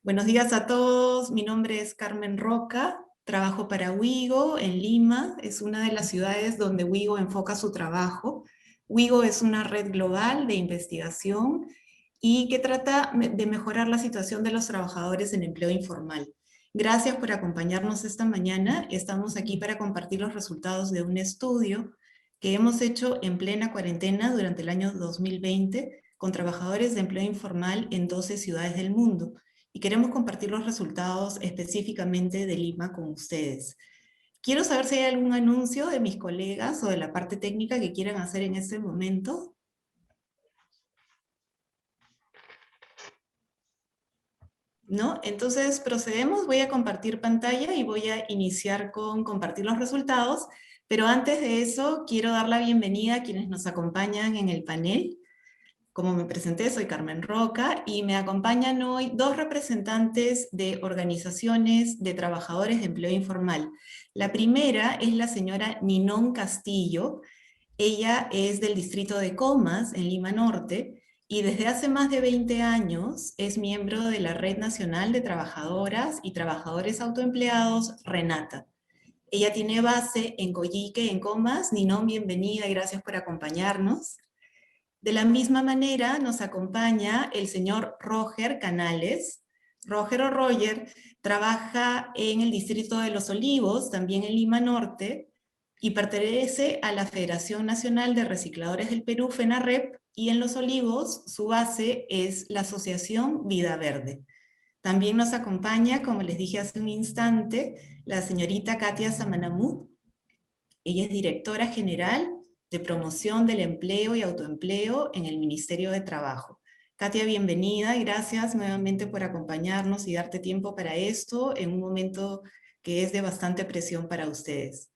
Buenos días a todos, mi nombre es Carmen Roca, trabajo para Wigo en Lima, es una de las ciudades donde Wigo enfoca su trabajo. Wigo es una red global de investigación y que trata de mejorar la situación de los trabajadores en empleo informal. Gracias por acompañarnos esta mañana, estamos aquí para compartir los resultados de un estudio que hemos hecho en plena cuarentena durante el año 2020 con trabajadores de empleo informal en 12 ciudades del mundo y queremos compartir los resultados específicamente de Lima con ustedes. Quiero saber si hay algún anuncio de mis colegas o de la parte técnica que quieran hacer en este momento. ¿No? Entonces procedemos, voy a compartir pantalla y voy a iniciar con compartir los resultados, pero antes de eso quiero dar la bienvenida a quienes nos acompañan en el panel. Como me presenté, soy Carmen Roca y me acompañan hoy dos representantes de organizaciones de trabajadores de empleo informal. La primera es la señora Ninón Castillo. Ella es del distrito de Comas, en Lima Norte, y desde hace más de 20 años es miembro de la Red Nacional de Trabajadoras y Trabajadores Autoempleados, RENATA. Ella tiene base en Coyique, en Comas. Ninón, bienvenida y gracias por acompañarnos. De la misma manera nos acompaña el señor Roger Canales. Roger o Roger trabaja en el distrito de Los Olivos, también en Lima Norte, y pertenece a la Federación Nacional de Recicladores del Perú, FENARREP, y en Los Olivos su base es la Asociación Vida Verde. También nos acompaña, como les dije hace un instante, la señorita Katia Samanamut. Ella es directora general de promoción del empleo y autoempleo en el Ministerio de Trabajo. Katia, bienvenida y gracias nuevamente por acompañarnos y darte tiempo para esto en un momento que es de bastante presión para ustedes.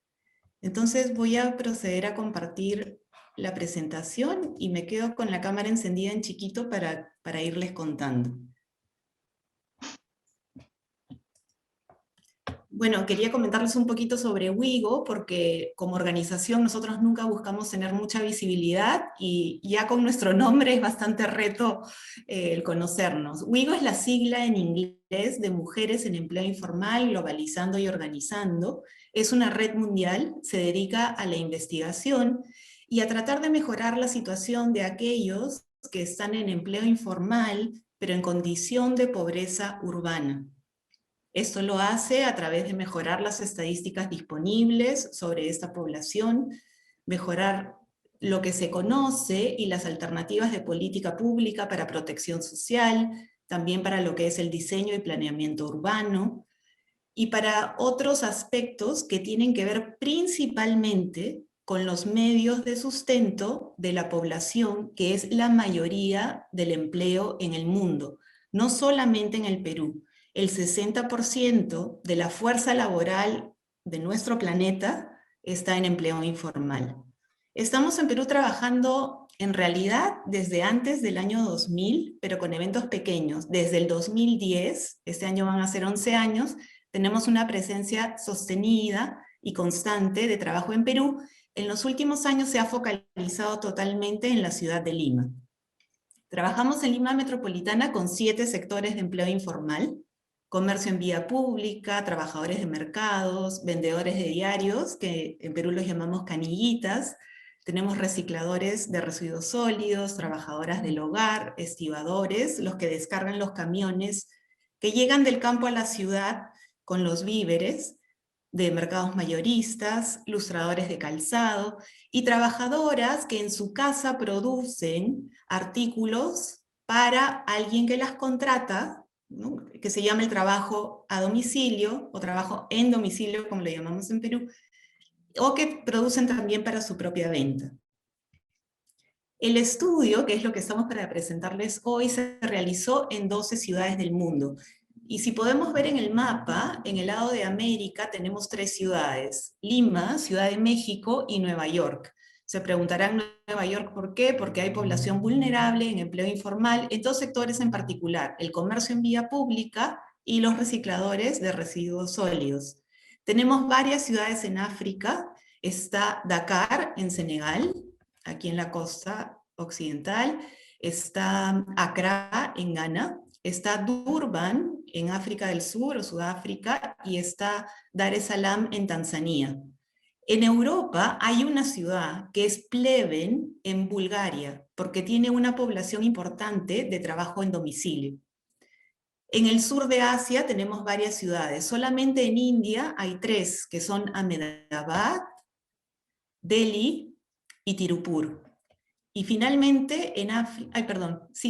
Entonces voy a proceder a compartir la presentación y me quedo con la cámara encendida en chiquito para irles contando. Bueno, quería comentarles un poquito sobre Wigo, porque como organización nosotros nunca buscamos tener mucha visibilidad y ya con nuestro nombre es bastante reto el conocernos. Wigo es la sigla en inglés de Mujeres en Empleo Informal, Globalizando y Organizando. Es una red mundial, se dedica a la investigación y a tratar de mejorar la situación de aquellos que están en empleo informal, pero en condición de pobreza urbana. Esto lo hace a través de mejorar las estadísticas disponibles sobre esta población, mejorar lo que se conoce y las alternativas de política pública para protección social, también para lo que es el diseño y planeamiento urbano, y para otros aspectos que tienen que ver principalmente con los medios de sustento de la población, que es la mayoría del empleo en el mundo, no solamente en el Perú. El 60% de la fuerza laboral de nuestro planeta está en empleo informal. Estamos en Perú trabajando en realidad desde antes del año 2000, pero con eventos pequeños. Desde el 2010, este año van a ser 11 años, tenemos una presencia sostenida y constante de trabajo en Perú. En los últimos años se ha focalizado totalmente en la ciudad de Lima. Trabajamos en Lima Metropolitana con 7 sectores de empleo informal: comercio en vía pública, trabajadores de mercados, vendedores de diarios, que en Perú los llamamos canillitas, tenemos recicladores de residuos sólidos, trabajadoras del hogar, estibadores, los que descargan los camiones que llegan del campo a la ciudad con los víveres, de mercados mayoristas, lustradores de calzado y trabajadoras que en su casa producen artículos para alguien que las contrata, ¿no? Que se llama el trabajo a domicilio o trabajo en domicilio, como le llamamos en Perú, o que producen también para su propia venta. El estudio, que es lo que estamos para presentarles hoy, se realizó en 12 ciudades del mundo. Y si podemos ver en el mapa, en el lado de América tenemos 3 ciudades: Lima, Ciudad de México y Nueva York. Se preguntarán Nueva York ¿por qué? Porque hay población vulnerable en empleo informal en 2 sectores en particular: el comercio en vía pública y los recicladores de residuos sólidos. Tenemos varias ciudades en África. Está Dakar en Senegal, aquí en la costa occidental. Está Accra en Ghana, está Durban en África del Sur o Sudáfrica y está Dar es Salaam en Tanzania. En Europa hay una ciudad que es Pleven en Bulgaria, porque tiene una población importante de trabajo en domicilio. En el sur de Asia tenemos varias ciudades. Solamente en India hay 3, que son Ahmedabad, Delhi y Tirupur. Y finalmente,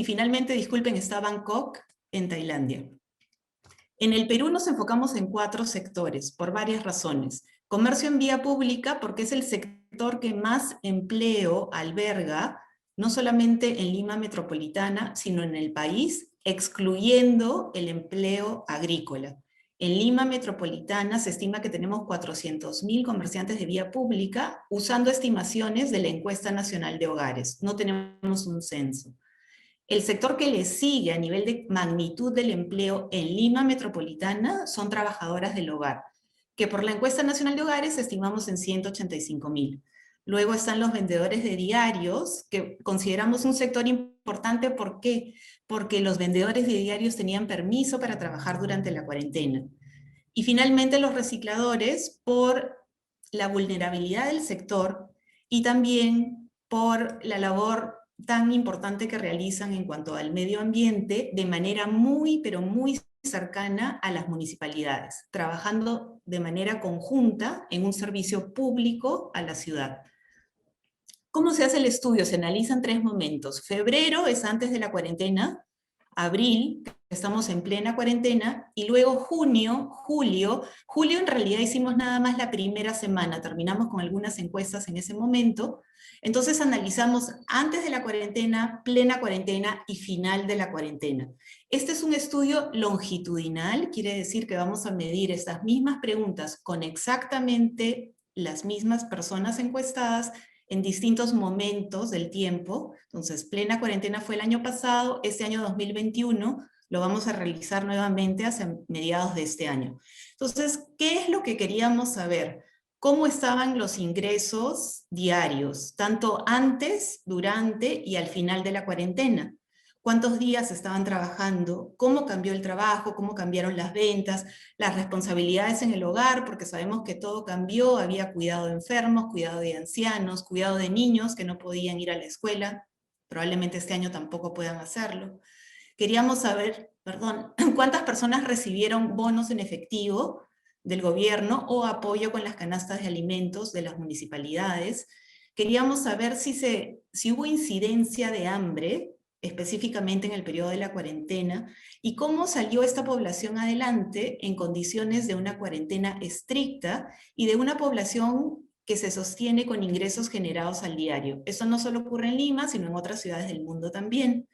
finalmente, disculpen, está Bangkok en Tailandia. En el Perú nos enfocamos en 4 sectores, por varias razones. Comercio en vía pública, porque es el sector que más empleo alberga, no solamente en Lima metropolitana, sino en el país, excluyendo el empleo agrícola. En Lima metropolitana se estima que tenemos 400.000 comerciantes de vía pública, usando estimaciones de la Encuesta Nacional de Hogares. No tenemos un censo. El sector que le sigue a nivel de magnitud del empleo en Lima metropolitana son trabajadoras del hogar, que por la Encuesta Nacional de Hogares estimamos en 185.000. Luego están los vendedores de diarios, que consideramos un sector importante. ¿Por qué? Porque los vendedores de diarios tenían permiso para trabajar durante la cuarentena. Y finalmente los recicladores, por la vulnerabilidad del sector y también por la labor tan importante que realizan en cuanto al medio ambiente de manera muy, pero muy cercana a las municipalidades, trabajando de manera conjunta en un servicio público a la ciudad. ¿Cómo se hace el estudio? Se analizan 3 momentos. Febrero es antes de la cuarentena, abril, estamos en plena cuarentena, y luego junio, julio. Julio en realidad hicimos nada más la primera semana, terminamos con algunas encuestas en ese momento. Entonces analizamos antes de la cuarentena, plena cuarentena y final de la cuarentena. Este es un estudio longitudinal, quiere decir que vamos a medir estas mismas preguntas con exactamente las mismas personas encuestadas en distintos momentos del tiempo. Entonces, plena cuarentena fue el año pasado, este año 2021 lo vamos a realizar nuevamente hacia mediados de este año. Entonces, ¿qué es lo que queríamos saber? ¿Cómo estaban los ingresos diarios, tanto antes, durante y al final de la cuarentena? ¿Cuántos días estaban trabajando? ¿Cómo cambió el trabajo? ¿Cómo cambiaron las ventas? Las responsabilidades en el hogar, porque sabemos que todo cambió, había cuidado de enfermos, cuidado de ancianos, cuidado de niños que no podían ir a la escuela, probablemente este año tampoco puedan hacerlo. Queríamos saber, cuántas personas recibieron bonos en efectivo del gobierno o apoyo con las canastas de alimentos de las municipalidades. Queríamos saber si hubo incidencia de hambre, específicamente en el periodo de la cuarentena, y cómo salió esta población adelante en condiciones de una cuarentena estricta y de una población que se sostiene con ingresos generados al diario. Eso no solo ocurre en Lima, sino en otras ciudades del mundo también.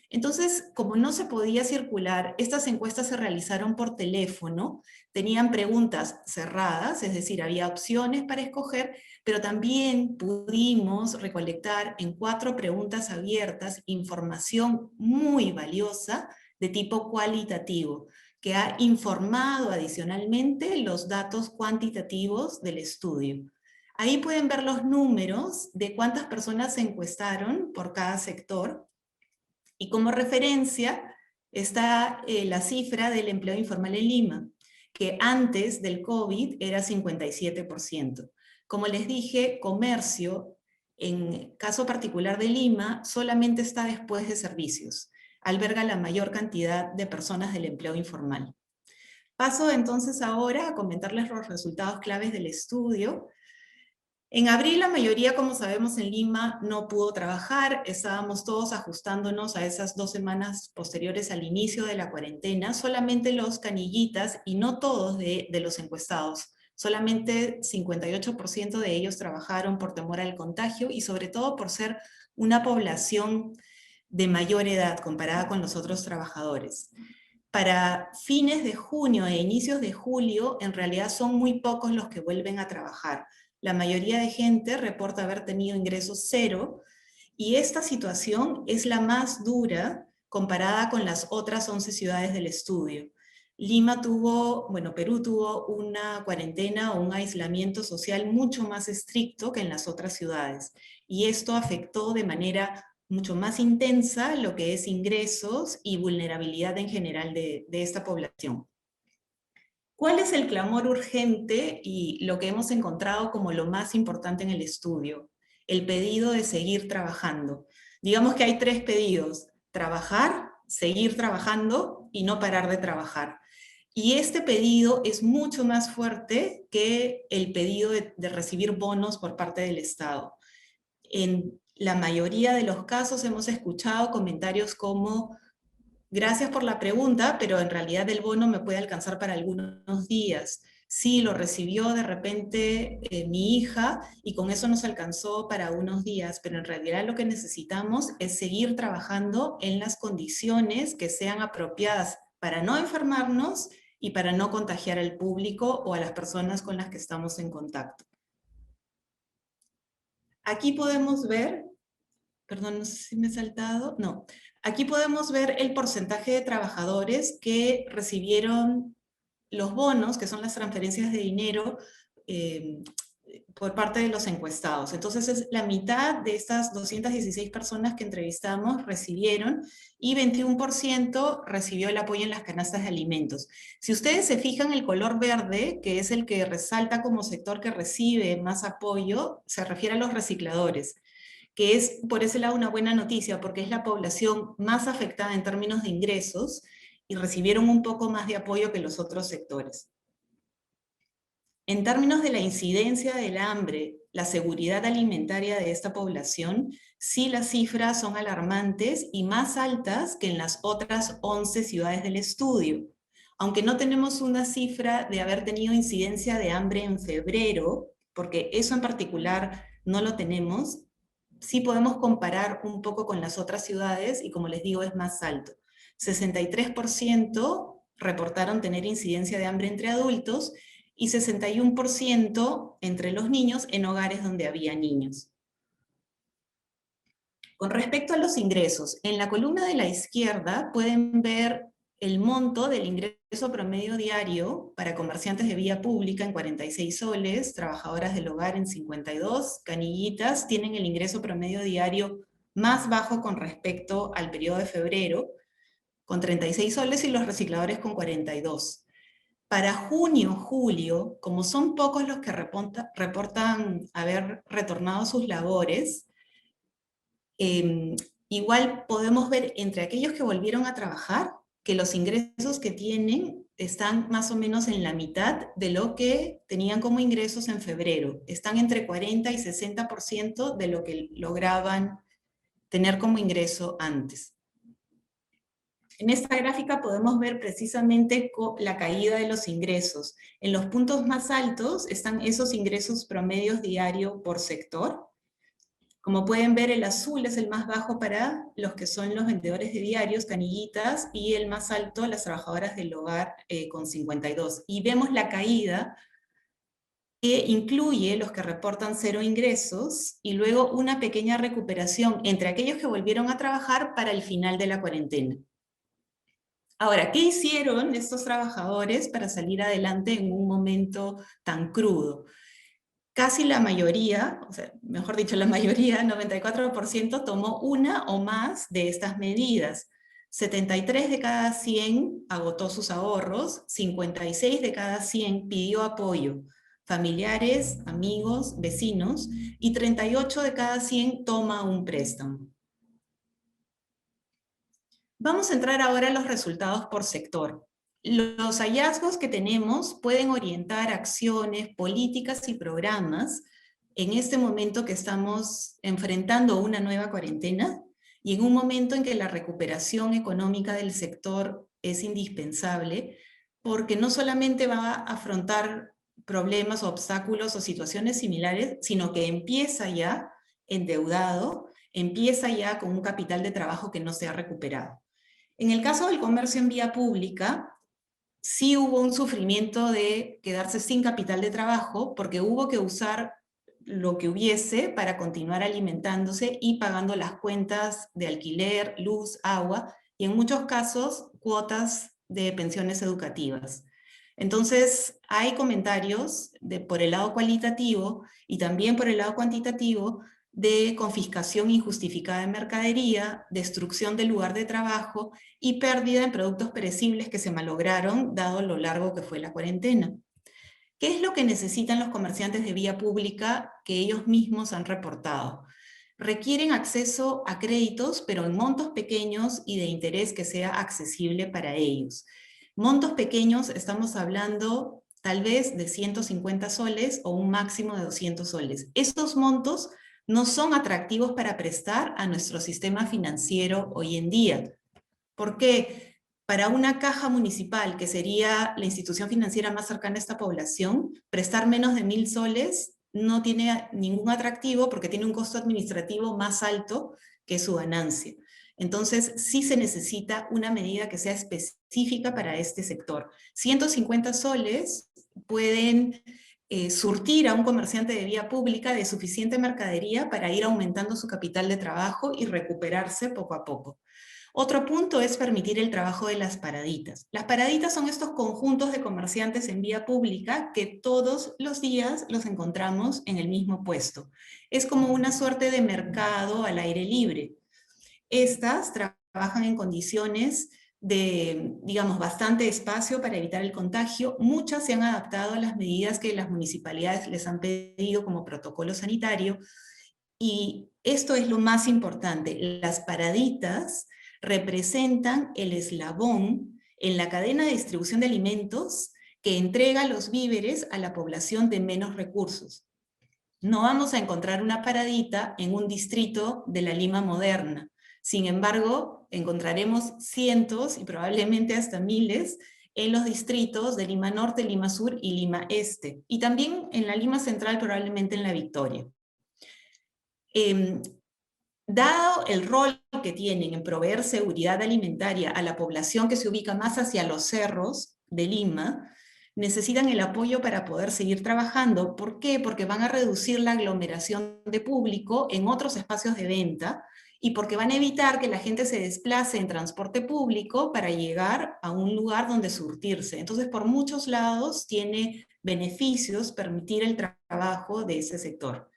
Entonces, como no se podía circular, estas encuestas se realizaron por teléfono, tenían preguntas cerradas, es decir, había opciones para escoger, pero también pudimos recolectar en 4 preguntas abiertas información muy valiosa de tipo cualitativo, que ha informado adicionalmente los datos cuantitativos del estudio. Ahí pueden ver los números de cuántas personas se encuestaron por cada sector. Y como referencia está la cifra del empleo informal en Lima, que antes del COVID era 57%. Como les dije, comercio, en caso particular de Lima, solamente está después de servicios. Alberga la mayor cantidad de personas del empleo informal. Paso entonces ahora a comentarles los resultados claves del estudio. En abril la mayoría, como sabemos, en Lima no pudo trabajar, estábamos todos ajustándonos a esas 2 semanas posteriores al inicio de la cuarentena, solamente los canillitas y no todos de los encuestados, solamente 58% de ellos trabajaron por temor al contagio y sobre todo por ser una población de mayor edad comparada con los otros trabajadores. Para fines de junio e inicios de julio, en realidad son muy pocos los que vuelven a trabajar. La mayoría de gente reporta haber tenido ingresos 0, y esta situación es la más dura comparada con las otras 11 ciudades del estudio. Perú tuvo una cuarentena o un aislamiento social mucho más estricto que en las otras ciudades, y esto afectó de manera mucho más intensa lo que es ingresos y vulnerabilidad en general de esta población. ¿Cuál es el clamor urgente y lo que hemos encontrado como lo más importante en el estudio? El pedido de seguir trabajando. Digamos que hay 3 pedidos: trabajar, seguir trabajando y no parar de trabajar. Y este pedido es mucho más fuerte que el pedido de recibir bonos por parte del Estado. En la mayoría de los casos hemos escuchado comentarios como: gracias por la pregunta, pero en realidad el bono me puede alcanzar para algunos días. Sí, lo recibió de repente mi hija y con eso nos alcanzó para unos días, pero en realidad lo que necesitamos es seguir trabajando en las condiciones que sean apropiadas para no enfermarnos y para no contagiar al público o a las personas con las que estamos en contacto. Aquí podemos ver, perdón, no sé si me he saltado, no. Aquí podemos ver el porcentaje de trabajadores que recibieron los bonos, que son las transferencias de dinero, eh, por parte de los encuestados. Entonces, es la mitad de estas 216 personas que entrevistamos recibieron, y 21% recibió el apoyo en las canastas de alimentos. Si ustedes se fijan, el color verde, que es el que resalta como sector que recibe más apoyo, se refiere a los recicladores, que es por ese lado una buena noticia, porque es la población más afectada en términos de ingresos y recibieron un poco más de apoyo que los otros sectores. En términos de la incidencia del hambre, la seguridad alimentaria de esta población, sí las cifras son alarmantes y más altas que en las otras 11 ciudades del estudio. Aunque no tenemos una cifra de haber tenido incidencia de hambre en febrero, porque eso en particular no lo tenemos, sí podemos comparar un poco con las otras ciudades y, como les digo, es más alto. 63% reportaron tener incidencia de hambre entre adultos y 61% entre los niños en hogares donde había niños. Con respecto a los ingresos, en la columna de la izquierda pueden ver el monto del ingreso promedio diario para comerciantes de vía pública en 46 soles, trabajadoras del hogar en 52, canillitas tienen el ingreso promedio diario más bajo con respecto al periodo de febrero, con 36 soles, y los recicladores con 42. Para junio, julio, como son pocos los que reportan haber retornado a sus labores, igual podemos ver entre aquellos que volvieron a trabajar que los ingresos que tienen están más o menos en la mitad de lo que tenían como ingresos en febrero. Están entre 40 y 60% de lo que lograban tener como ingreso antes. En esta gráfica podemos ver precisamente la caída de los ingresos. En los puntos más altos están esos ingresos promedios diarios por sector. Como pueden ver, el azul es el más bajo para los que son los vendedores de diarios, canillitas, y el más alto, las trabajadoras del hogar, con 52. Y vemos la caída que incluye los que reportan 0 ingresos, y luego una pequeña recuperación entre aquellos que volvieron a trabajar para el final de la cuarentena. Ahora, ¿qué hicieron estos trabajadores para salir adelante en un momento tan crudo? Casi la mayoría, o sea, mejor dicho, la mayoría, 94%, tomó una o más de estas medidas. 73 de cada 100 agotó sus ahorros, 56 de cada 100 pidió apoyo, familiares, amigos, vecinos, y 38 de cada 100 toma un préstamo. Vamos a entrar ahora a los resultados por sector. Los hallazgos que tenemos pueden orientar acciones, políticas y programas en este momento que estamos enfrentando una nueva cuarentena y en un momento en que la recuperación económica del sector es indispensable, porque no solamente va a afrontar problemas, obstáculos o situaciones similares, sino que empieza ya endeudado, empieza ya con un capital de trabajo que no se ha recuperado. En el caso del comercio en vía pública, sí hubo un sufrimiento de quedarse sin capital de trabajo, porque hubo que usar lo que hubiese para continuar alimentándose y pagando las cuentas de alquiler, luz, agua, y en muchos casos cuotas de pensiones educativas. Entonces, hay comentarios por el lado cualitativo y también por el lado cuantitativo de confiscación injustificada de mercadería, destrucción del lugar de trabajo y pérdida en productos perecibles que se malograron dado lo largo que fue la cuarentena. ¿Qué es lo que necesitan los comerciantes de vía pública que ellos mismos han reportado? Requieren acceso a créditos, pero en montos pequeños y de interés que sea accesible para ellos. Montos pequeños, estamos hablando tal vez de 150 soles o un máximo de 200 soles. Estos montos no son atractivos para prestar a nuestro sistema financiero hoy en día. ¿Por qué? Para una caja municipal, que sería la institución financiera más cercana a esta población, prestar menos de 1.000 soles no tiene ningún atractivo porque tiene un costo administrativo más alto que su ganancia. Entonces, sí se necesita una medida que sea específica para este sector. 150 soles pueden surtir a un comerciante de vía pública de suficiente mercadería para ir aumentando su capital de trabajo y recuperarse poco a poco. Otro punto es permitir el trabajo de las paraditas. Las paraditas son estos conjuntos de comerciantes en vía pública que todos los días los encontramos en el mismo puesto. Es como una suerte de mercado al aire libre. Estas trabajan en condiciones de, digamos, bastante espacio para evitar el contagio. Muchas se han adaptado a las medidas que las municipalidades les han pedido como protocolo sanitario. Y esto es lo más importante. Las paraditas representan el eslabón en la cadena de distribución de alimentos que entrega los víveres a la población de menos recursos. No vamos a encontrar una paradita en un distrito de la Lima moderna. Sin embargo, encontraremos cientos y probablemente hasta miles en los distritos de Lima Norte, Lima Sur y Lima Este. Y también en la Lima Central, probablemente en La Victoria. Dado el rol que tienen en proveer seguridad alimentaria a la población que se ubica más hacia los cerros de Lima, necesitan el apoyo para poder seguir trabajando. ¿Por qué? Porque van a reducir la aglomeración de público en otros espacios de venta y porque van a evitar que la gente se desplace en transporte público para llegar a un lugar donde surtirse. Entonces, por muchos lados tiene beneficios permitir el trabajo de ese sector.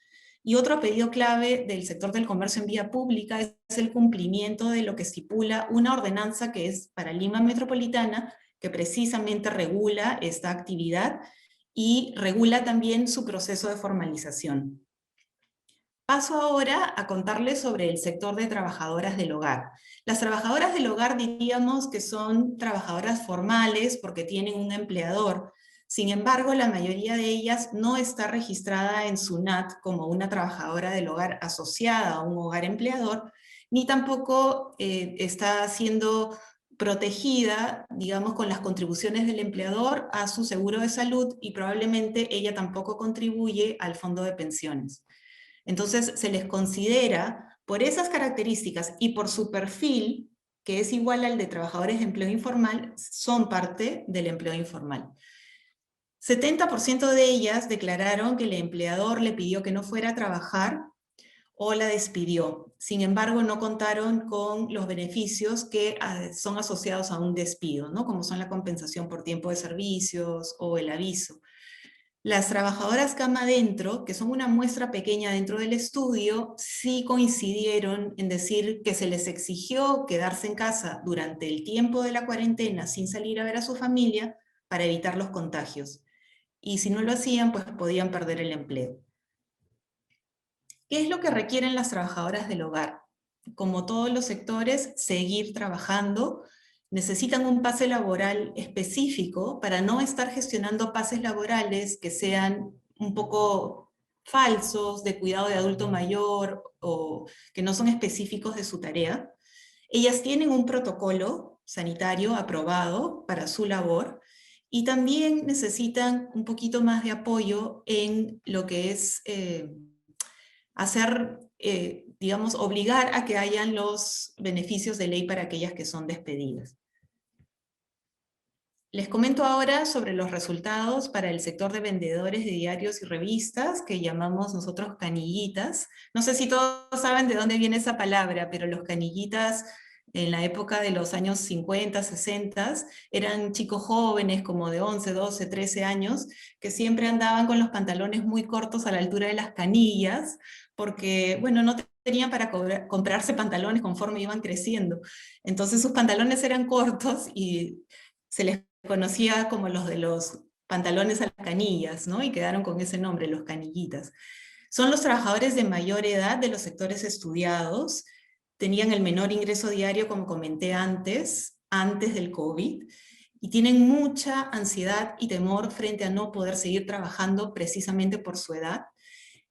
Y otro pedido clave del sector del comercio en vía pública es el cumplimiento de lo que estipula una ordenanza que es para Lima Metropolitana, que precisamente regula esta actividad y regula también su proceso de formalización. Paso ahora a contarles sobre el sector de trabajadoras del hogar. Las trabajadoras del hogar diríamos que son trabajadoras formales porque tienen un empleador. Sin embargo, la mayoría de ellas no está registrada en SUNAT como una trabajadora del hogar asociada a un hogar empleador, ni tampoco está siendo protegida, digamos, con las contribuciones del empleador a su seguro de salud y probablemente ella tampoco contribuye al fondo de pensiones. Entonces se les considera, por esas características y por su perfil, que es igual al de trabajadores de empleo informal, son parte del empleo informal. 70% de ellas declararon que el empleador le pidió que no fuera a trabajar o la despidió. Sin embargo, no contaron con los beneficios que son asociados a un despido, ¿no? Como son la compensación por tiempo de servicios o el aviso. Las trabajadoras cama adentro, que son una muestra pequeña dentro del estudio, sí coincidieron en decir que se les exigió quedarse en casa durante el tiempo de la cuarentena sin salir a ver a su familia para evitar los contagios. Y si no lo hacían, pues podían perder el empleo. ¿Qué es lo que requieren las trabajadoras del hogar? Como todos los sectores, seguir trabajando. Necesitan un pase laboral específico para no estar gestionando pases laborales que sean un poco falsos, de cuidado de adulto mayor o que no son específicos de su tarea. Ellas tienen un protocolo sanitario aprobado para su labor y también necesitan un poquito más de apoyo en lo que es hacer, digamos, obligar a que hayan los beneficios de ley para aquellas que son despedidas. Les comento ahora sobre los resultados para el sector de vendedores de diarios y revistas, que llamamos nosotros canillitas. No sé si todos saben de dónde viene esa palabra, pero los canillitas en la época de los años 50, 60, eran chicos jóvenes como de 11, 12, 13 años, que siempre andaban con los pantalones muy cortos a la altura de las canillas, porque, bueno, no tenían para comprarse pantalones conforme iban creciendo. Entonces sus pantalones eran cortos y se les conocía como los de los pantalones a las canillas, ¿no? Y quedaron con ese nombre, los canillitas. Son los trabajadores de mayor edad de los sectores estudiados, tenían el menor ingreso diario, como comenté antes del COVID, y tienen mucha ansiedad y temor frente a no poder seguir trabajando precisamente por su edad.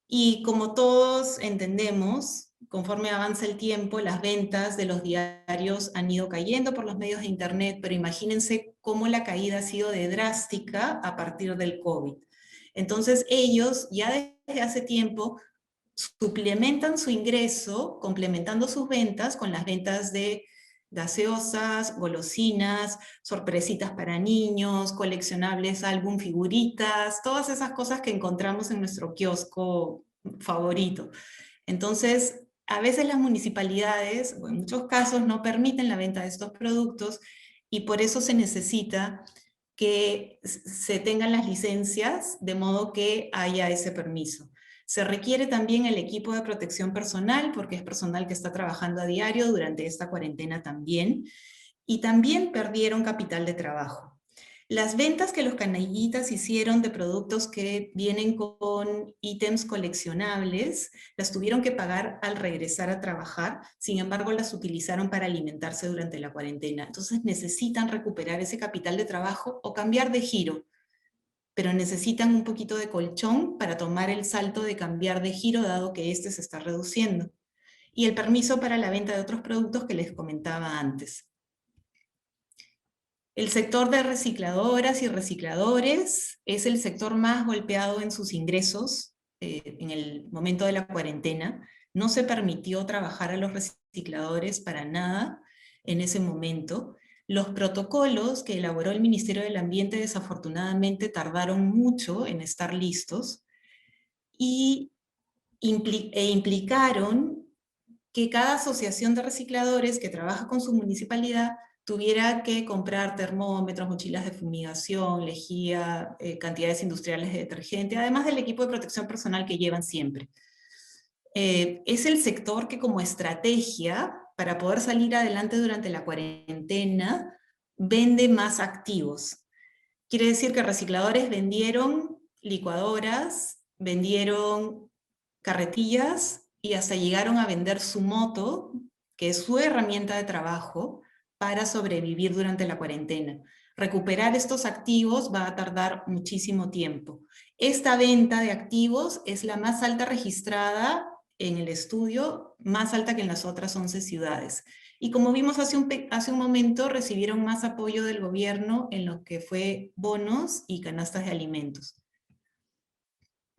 Y como todos entendemos, conforme avanza el tiempo, las ventas de los diarios han ido cayendo por los medios de internet, pero imagínense cómo la caída ha sido de drástica a partir del COVID. Entonces ellos ya desde hace tiempo suplementan su ingreso, complementando sus ventas con las ventas de gaseosas, golosinas, sorpresitas para niños, coleccionables, álbum, figuritas, todas esas cosas que encontramos en nuestro kiosco favorito. Entonces, a veces las municipalidades, o en muchos casos, no permiten la venta de estos productos y por eso se necesita que se tengan las licencias de modo que haya ese permiso. Se requiere también el equipo de protección personal, porque es personal que está trabajando a diario durante esta cuarentena también, y también perdieron capital de trabajo. Las ventas que los canallitas hicieron de productos que vienen con ítems coleccionables, las tuvieron que pagar al regresar a trabajar, sin embargo las utilizaron para alimentarse durante la cuarentena. Entonces necesitan recuperar ese capital de trabajo o cambiar de giro, pero necesitan un poquito de colchón para tomar el salto de cambiar de giro, dado que este se está reduciendo. Y el permiso para la venta de otros productos que les comentaba antes. El sector de recicladoras y recicladores es el sector más golpeado en sus ingresos en el momento de la cuarentena. No se permitió trabajar a los recicladores para nada en ese momento. Los protocolos que elaboró el Ministerio del Ambiente desafortunadamente tardaron mucho en estar listos y implicaron que cada asociación de recicladores que trabaja con su municipalidad tuviera que comprar termómetros, mochilas de fumigación, lejía, cantidades industriales de detergente, además del equipo de protección personal que llevan siempre. Es el sector que como estrategia para poder salir adelante durante la cuarentena vende más activos. Quiere decir que recicladores vendieron licuadoras, vendieron carretillas y hasta llegaron a vender su moto, que es su herramienta de trabajo, para sobrevivir durante la cuarentena. Recuperar estos activos va a tardar muchísimo tiempo. Esta venta de activos es la más alta registrada en el estudio, más alta que en las otras 11 ciudades. Y como vimos hace un momento, recibieron más apoyo del gobierno en lo que fue bonos y canastas de alimentos.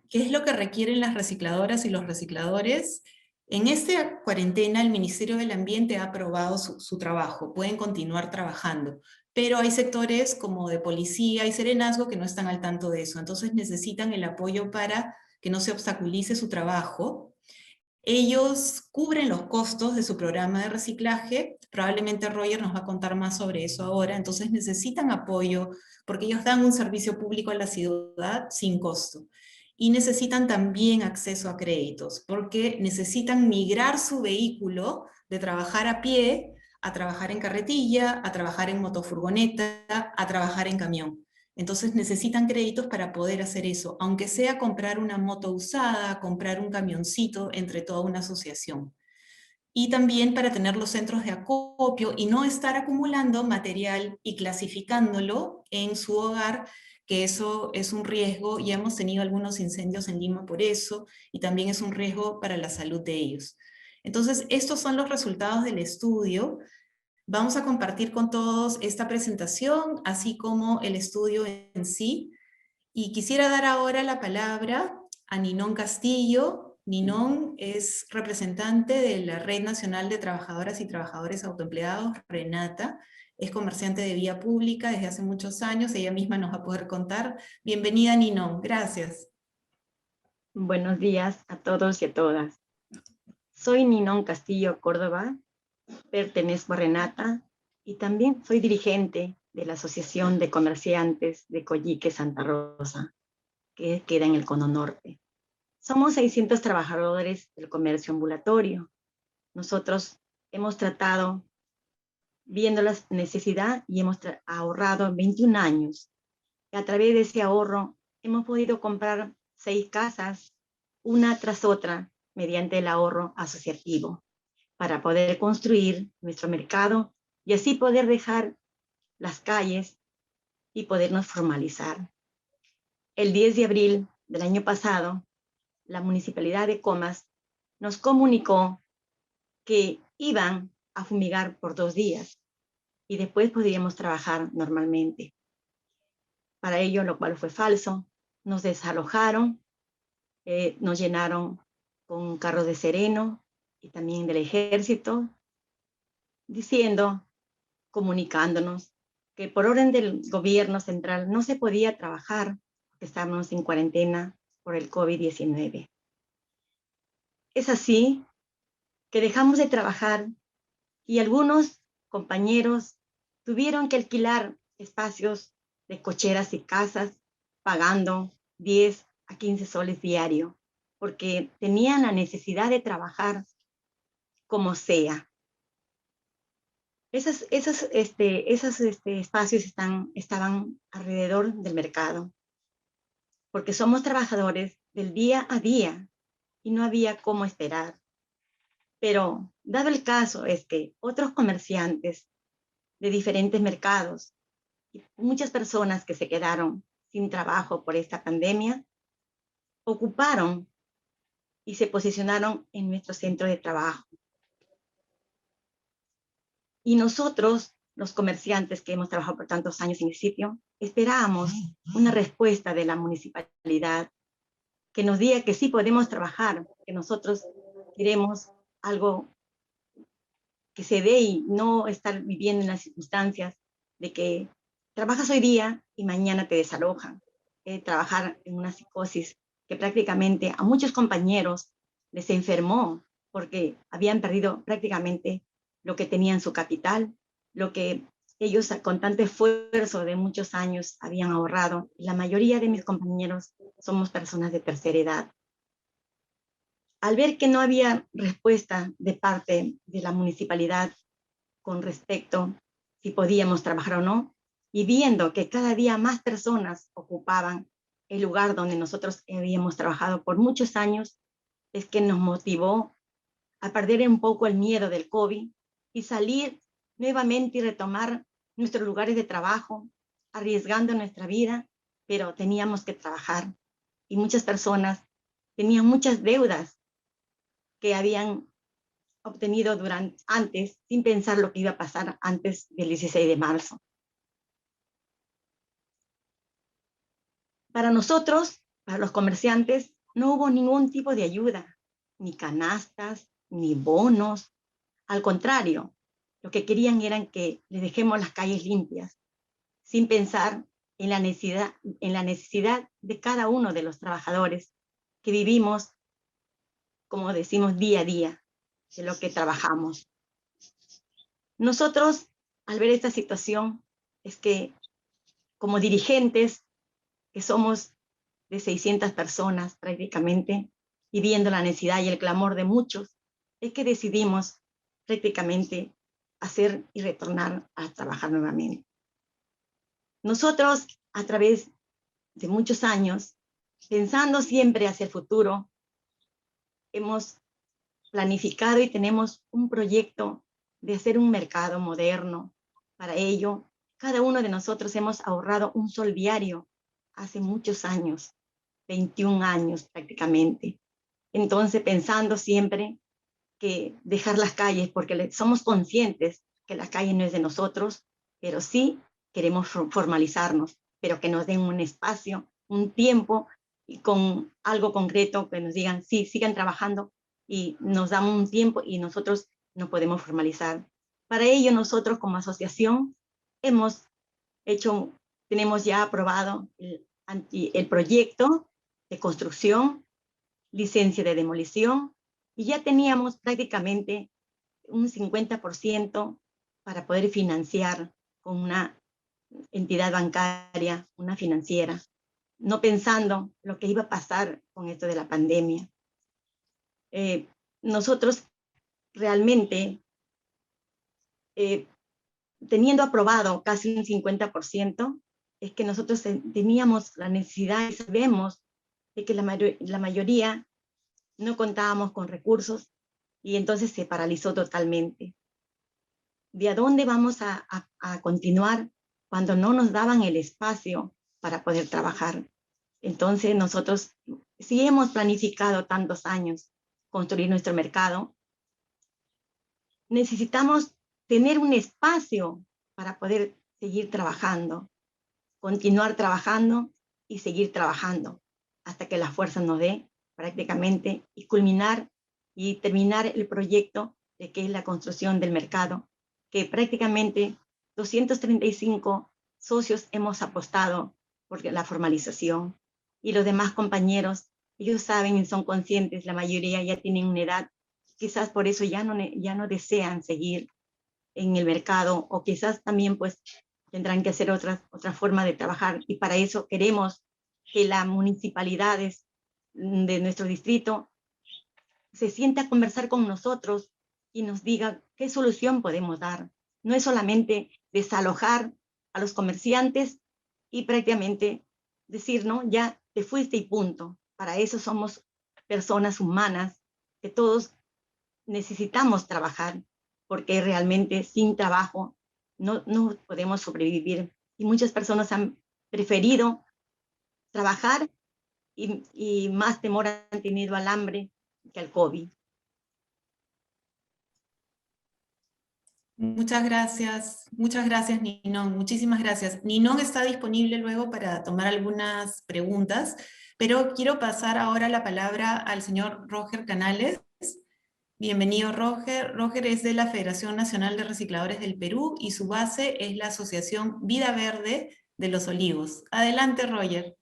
¿Qué es lo que requieren las recicladoras y los recicladores? En esta cuarentena el Ministerio del Ambiente ha aprobado su trabajo, pueden continuar trabajando, pero hay sectores como de policía y serenazgo que no están al tanto de eso, entonces necesitan el apoyo para que no se obstaculice su trabajo. Ellos cubren los costos de su programa de reciclaje, probablemente Roger nos va a contar más sobre eso ahora, entonces necesitan apoyo porque ellos dan un servicio público a la ciudad sin costo. Y necesitan también acceso a créditos, porque necesitan migrar su vehículo de trabajar a pie a trabajar en carretilla, a trabajar en motofurgoneta, a trabajar en camión. Entonces necesitan créditos para poder hacer eso, aunque sea comprar una moto usada, comprar un camioncito entre toda una asociación. Y también para tener los centros de acopio y no estar acumulando material y clasificándolo en su hogar, que eso es un riesgo. Ya hemos tenido algunos incendios en Lima por eso, y también es un riesgo para la salud de ellos. Entonces, estos son los resultados del estudio. Vamos a compartir con todos esta presentación, así como el estudio en sí. Y quisiera dar ahora la palabra a Ninón Castillo. Ninón es representante de la Red Nacional de Trabajadoras y Trabajadores Autoempleados, RENATA. Es comerciante de vía pública desde hace muchos años. Ella misma nos va a poder contar. Bienvenida, Ninón. Gracias. Buenos días a todos y a todas. Soy Ninón Castillo Córdoba. pertenezco a Renata y también soy dirigente de la Asociación de Comerciantes de Coyique, Santa Rosa, que queda en el Cono Norte. Somos 600 trabajadores del comercio ambulatorio. Nosotros hemos tratado, viendo la necesidad, y hemos ahorrado 21 años. A través de ese ahorro hemos podido comprar 6 casas, una tras otra, mediante el ahorro asociativo, para poder construir nuestro mercado y así poder dejar las calles y podernos formalizar. El 10 de abril del año pasado, la Municipalidad de Comas nos comunicó que iban a fumigar por 2 días y después podríamos trabajar normalmente. Para ello, lo cual fue falso, nos desalojaron, nos llenaron con carros de Sereno y también del Ejército, diciendo, comunicándonos que por orden del gobierno central no se podía trabajar, porque estábamos en cuarentena por el COVID-19. Es así que dejamos de trabajar y algunos compañeros tuvieron que alquilar espacios de cocheras y casas pagando 10 a 15 soles diario, porque tenían la necesidad de trabajar como sea. Esos espacios estaban alrededor del mercado, porque somos trabajadores del día a día y no había cómo esperar. Pero dado el caso es que otros comerciantes de diferentes mercados y muchas personas que se quedaron sin trabajo por esta pandemia, ocuparon y se posicionaron en nuestro centro de trabajo. Y nosotros, los comerciantes que hemos trabajado por tantos años en el sitio, esperábamos una respuesta de la municipalidad que nos diga que sí podemos trabajar, que nosotros queremos algo que se dé y no estar viviendo en las circunstancias de que trabajas hoy día y mañana te desalojan. Trabajar en una psicosis que prácticamente a muchos compañeros les enfermó porque habían perdido prácticamente lo que tenían su capital, lo que ellos con tanto esfuerzo de muchos años habían ahorrado. La mayoría de mis compañeros somos personas de tercera edad. Al ver que no había respuesta de parte de la municipalidad con respecto si podíamos trabajar o no, y viendo que cada día más personas ocupaban el lugar donde nosotros habíamos trabajado por muchos años, es que nos motivó a perder un poco el miedo del COVID y salir nuevamente y retomar nuestros lugares de trabajo, arriesgando nuestra vida, pero teníamos que trabajar. Y muchas personas tenían muchas deudas que habían obtenido antes, sin pensar lo que iba a pasar antes del 16 de marzo. Para nosotros, para los comerciantes, no hubo ningún tipo de ayuda, ni canastas, ni bonos. Al contrario, lo que querían era que les dejemos las calles limpias, sin pensar en la necesidad de cada uno de los trabajadores que vivimos, como decimos, día a día, de lo que trabajamos. Nosotros, al ver esta situación, es que como dirigentes, que somos de 600 personas prácticamente, y viendo la necesidad y el clamor de muchos, es que decidimos prácticamente hacer y retornar a trabajar nuevamente. Nosotros, a través de muchos años, pensando siempre hacia el futuro, hemos planificado y tenemos un proyecto de hacer un mercado moderno. Para ello, cada uno de nosotros hemos ahorrado un sol diario hace muchos años, 21 años prácticamente. Entonces, pensando siempre que dejar las calles, porque somos conscientes que la calle no es de nosotros, pero sí queremos formalizarnos, pero que nos den un espacio, un tiempo y con algo concreto que nos digan, sí, sigan trabajando y nos dan un tiempo y nosotros nos podemos formalizar. Para ello, nosotros como asociación tenemos ya aprobado el proyecto de construcción, licencia de demolición, y ya teníamos prácticamente un 50% para poder financiar con una entidad bancaria, una financiera, no pensando lo que iba a pasar con esto de la pandemia. Nosotros realmente, teniendo aprobado casi un 50%, es que nosotros teníamos la necesidad y sabemos de que la mayoría no contábamos con recursos y entonces se paralizó totalmente. ¿De a dónde vamos a continuar cuando no nos daban el espacio para poder trabajar? Entonces nosotros sí hemos planificado tantos años construir nuestro mercado. Necesitamos tener un espacio para poder seguir trabajando, continuar trabajando y seguir trabajando hasta que la fuerza nos dé prácticamente y culminar y terminar el proyecto de que es la construcción del mercado, que prácticamente 235 socios hemos apostado por la formalización y los demás compañeros, ellos saben y son conscientes, la mayoría ya tienen una edad, quizás por eso ya no desean seguir en el mercado o quizás también pues tendrán que hacer otra forma de trabajar y para eso queremos que las municipalidades de nuestro distrito se sienta a conversar con nosotros y nos diga qué solución podemos dar. No es solamente desalojar a los comerciantes y prácticamente decir, no, ya te fuiste y punto. Para eso somos personas humanas que todos necesitamos trabajar porque realmente sin trabajo no podemos sobrevivir. Y muchas personas han preferido trabajar y más temor han tenido al hambre que al COVID. Muchas gracias Ninón, muchísimas gracias. Ninón está disponible luego para tomar algunas preguntas, pero quiero pasar ahora la palabra al señor Roger Canales. Bienvenido Roger. Roger es de la Federación Nacional de Recicladores del Perú y su base es la Asociación Vida Verde de Los Olivos. Adelante Roger.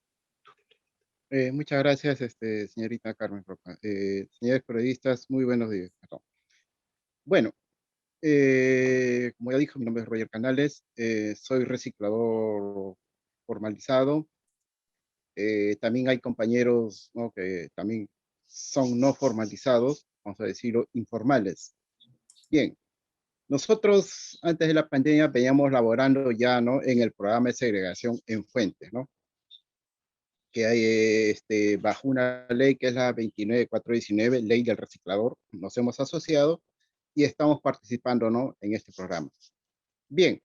Muchas gracias, señorita Carmen Roca. Señores periodistas, muy buenos días. Bueno, como ya dijo, mi nombre es Roger Canales, soy reciclador formalizado. También hay compañeros, ¿no?, que también son no formalizados, vamos a decirlo, informales. Bien, nosotros antes de la pandemia veníamos laborando ya, ¿no?, en el programa de segregación en fuentes, ¿no?, que hay bajo una ley que es la 29419, ley del reciclador. Nos hemos asociado y estamos participando, ¿no?, en este programa. Bien,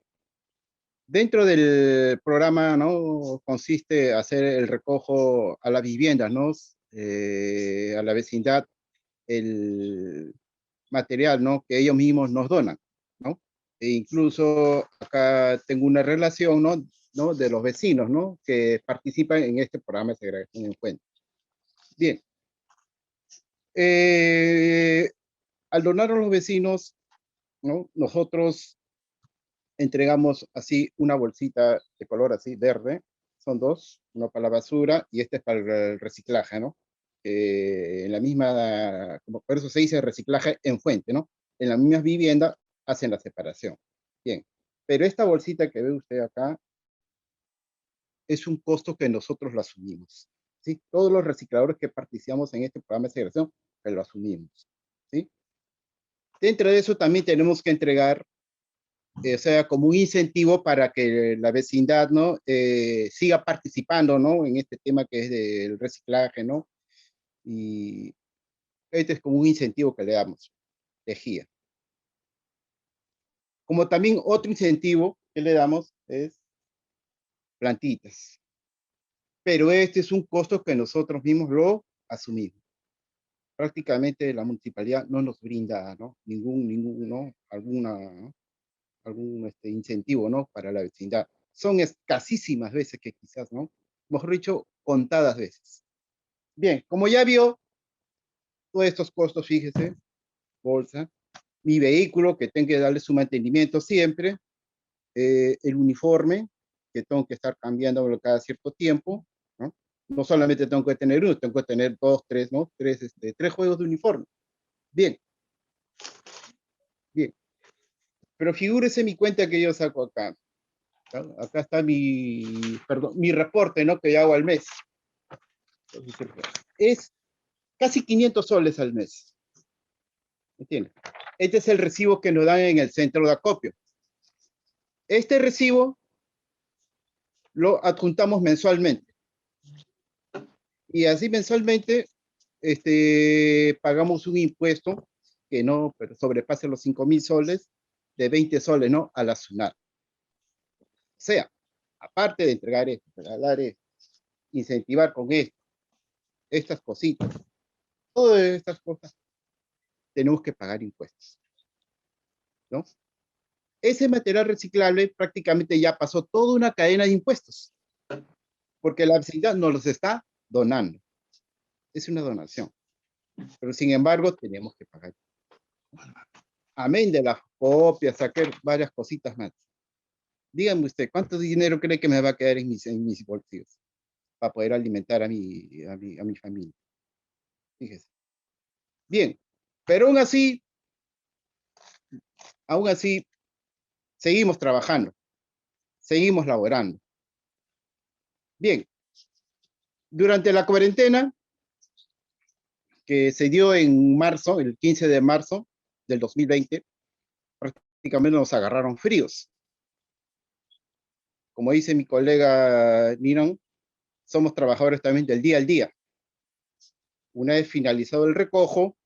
dentro del programa, ¿no?, consiste hacer el recojo a las viviendas, ¿no?, a la vecindad, el material, ¿no?, que ellos mismos nos donan, ¿no? E incluso acá tengo una relación, ¿no?, de los vecinos, ¿no?, que participan en este programa de segregación en fuentes. Bien. Al donar a los vecinos, ¿no?, nosotros entregamos así una bolsita de color así verde, son dos, uno para la basura y este es para el reciclaje, ¿no? En la misma, como por eso se dice reciclaje en fuente, ¿no? En las mismas viviendas hacen la separación. Bien, pero esta bolsita que ve usted acá es un costo que nosotros lo asumimos, ¿sí? Todos los recicladores que participamos en este programa de segregación, que lo asumimos, ¿sí? Dentro de eso también tenemos que entregar, o sea, como un incentivo para que la vecindad, ¿no?, siga participando, ¿no?, en este tema que es del reciclaje, ¿no? Y este es como un incentivo que le damos, lejía. Como también otro incentivo que le damos es plantitas. Pero este es un costo que nosotros mismos lo asumimos. Prácticamente la municipalidad no nos brinda, ¿no?, ningún, ¿no?, algún incentivo, ¿no?, para la vecindad. Son escasísimas veces que quizás, ¿no?, mejor dicho, contadas veces. Bien, como ya vio, todos estos costos, fíjese, bolsa, mi vehículo, que tengo que darle su mantenimiento siempre, el uniforme, que tengo que estar cambiándolo cada cierto tiempo, ¿no? No solamente tengo que tener uno, tengo que tener dos, tres, ¿no? Tres juegos de uniforme. Bien. Pero figúrese mi cuenta que yo saco acá. ¿No? Acá está mi reporte, ¿no? Que yo hago al mes. Es casi 500 soles al mes. ¿Entiendes? Este es el recibo que nos dan en el centro de acopio. Este recibo lo adjuntamos mensualmente. Y así mensualmente pagamos un impuesto que no sobrepase los 5.000 soles, de 20 soles, ¿no? A la SUNAT. O sea, aparte de entregar esto, regalar esto, incentivar con esto, estas cositas, todas estas cosas, tenemos que pagar impuestos, ¿no? Ese material reciclable prácticamente ya pasó toda una cadena de impuestos, porque la vecindad nos los está donando. Es una donación. Pero sin embargo, tenemos que pagar. Amén de las copias, sacar varias cositas más. Dígame usted, ¿cuánto dinero cree que me va a quedar en mis bolsillos para poder alimentar a mi familia? Fíjese. Bien, pero aún así, seguimos trabajando, seguimos laborando. Bien, durante la cuarentena, que se dio en marzo, el 15 de marzo del 2020, prácticamente nos agarraron fríos. Como dice mi colega Nirón, somos trabajadores también del día al día. Una vez finalizado el recojo,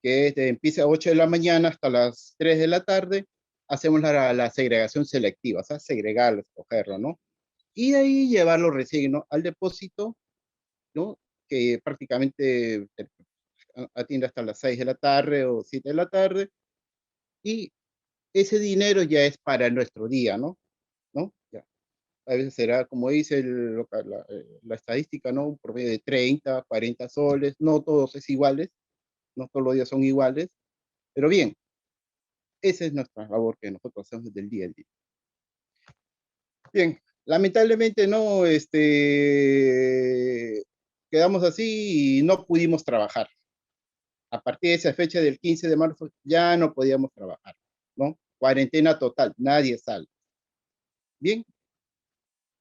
que empieza a 8 de la mañana hasta las 3 de la tarde, hacemos la segregación selectiva, o sea, segregarlo, escogerlo, ¿no? Y de ahí llevarlo recién, ¿no? Al depósito, ¿no? Que prácticamente atiende hasta las 6 de la tarde o 7 de la tarde, y ese dinero ya es para nuestro día, ¿no? ¿No? Ya. A veces será, como dice la estadística, ¿no? Un promedio de 30, 40 soles, no todos es iguales, no todos los días son iguales, pero bien, esa es nuestra labor que nosotros hacemos desde el día al día. Bien, lamentablemente no, quedamos así y no pudimos trabajar. A partir de esa fecha del 15 de marzo ya no podíamos trabajar, ¿no? Cuarentena total, nadie sale. Bien,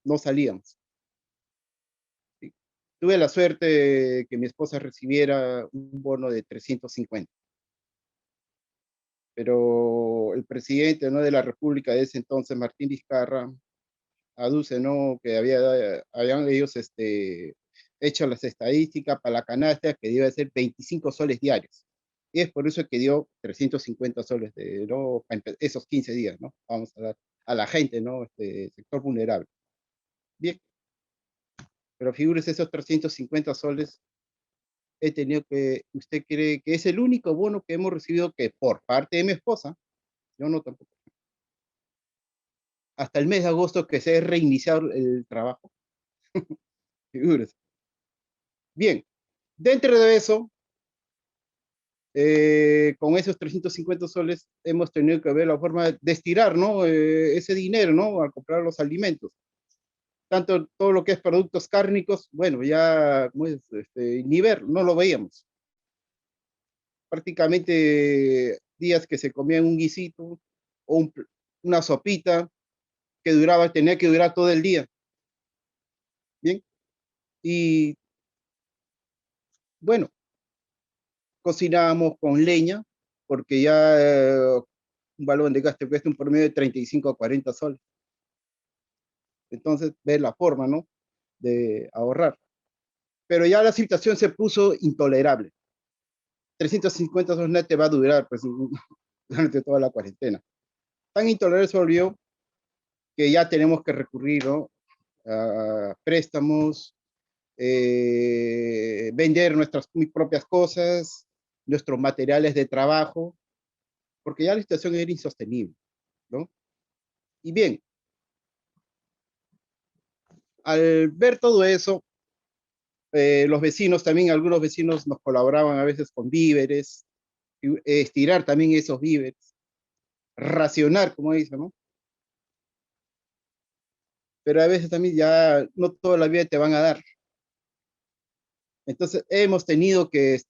no salíamos. ¿Sí? Tuve la suerte que mi esposa recibiera un bono de 350. Pero el presidente, ¿no?, de la República de ese entonces, Martín Vizcarra, aduce, ¿no?, que habían ellos hecho las estadísticas para la canasta que debe ser 25 soles diarios. Y es por eso que dio 350 soles ¿no?, esos 15 días, ¿no? Vamos a dar a la gente, ¿no?, sector vulnerable. Bien, pero figúrese esos 350 soles, he tenido usted cree que es el único bono que hemos recibido que por parte de mi esposa, yo no tampoco. Hasta el mes de agosto que se ha reiniciado el trabajo. Figúrese. Bien, dentro de eso, con esos 350 soles hemos tenido que ver la forma de estirar, ¿no?, ese dinero, ¿no?, al comprar los alimentos. Tanto todo lo que es productos cárnicos, bueno, ya ni ver, no lo veíamos. Prácticamente días que se comían un guisito o una sopita que tenía que durar todo el día. Bien, y bueno, cocinábamos con leña, porque ya un balón de gas te cuesta un promedio de 35 a 40 soles. Entonces, ver la forma, ¿no?, de ahorrar. Pero ya la situación se puso intolerable. 350 soles no te va a durar, pues, durante toda la cuarentena. Tan intolerable se volvió que ya tenemos que recurrir, ¿no?, a préstamos, vender nuestras propias cosas, nuestros materiales de trabajo, porque ya la situación era insostenible, ¿no? Y bien, al ver todo eso, los vecinos también, algunos vecinos nos colaboraban a veces con víveres, estirar también esos víveres, racionar, como dicen, ¿no? Pero a veces también ya no toda la vida te van a dar. Entonces hemos tenido que,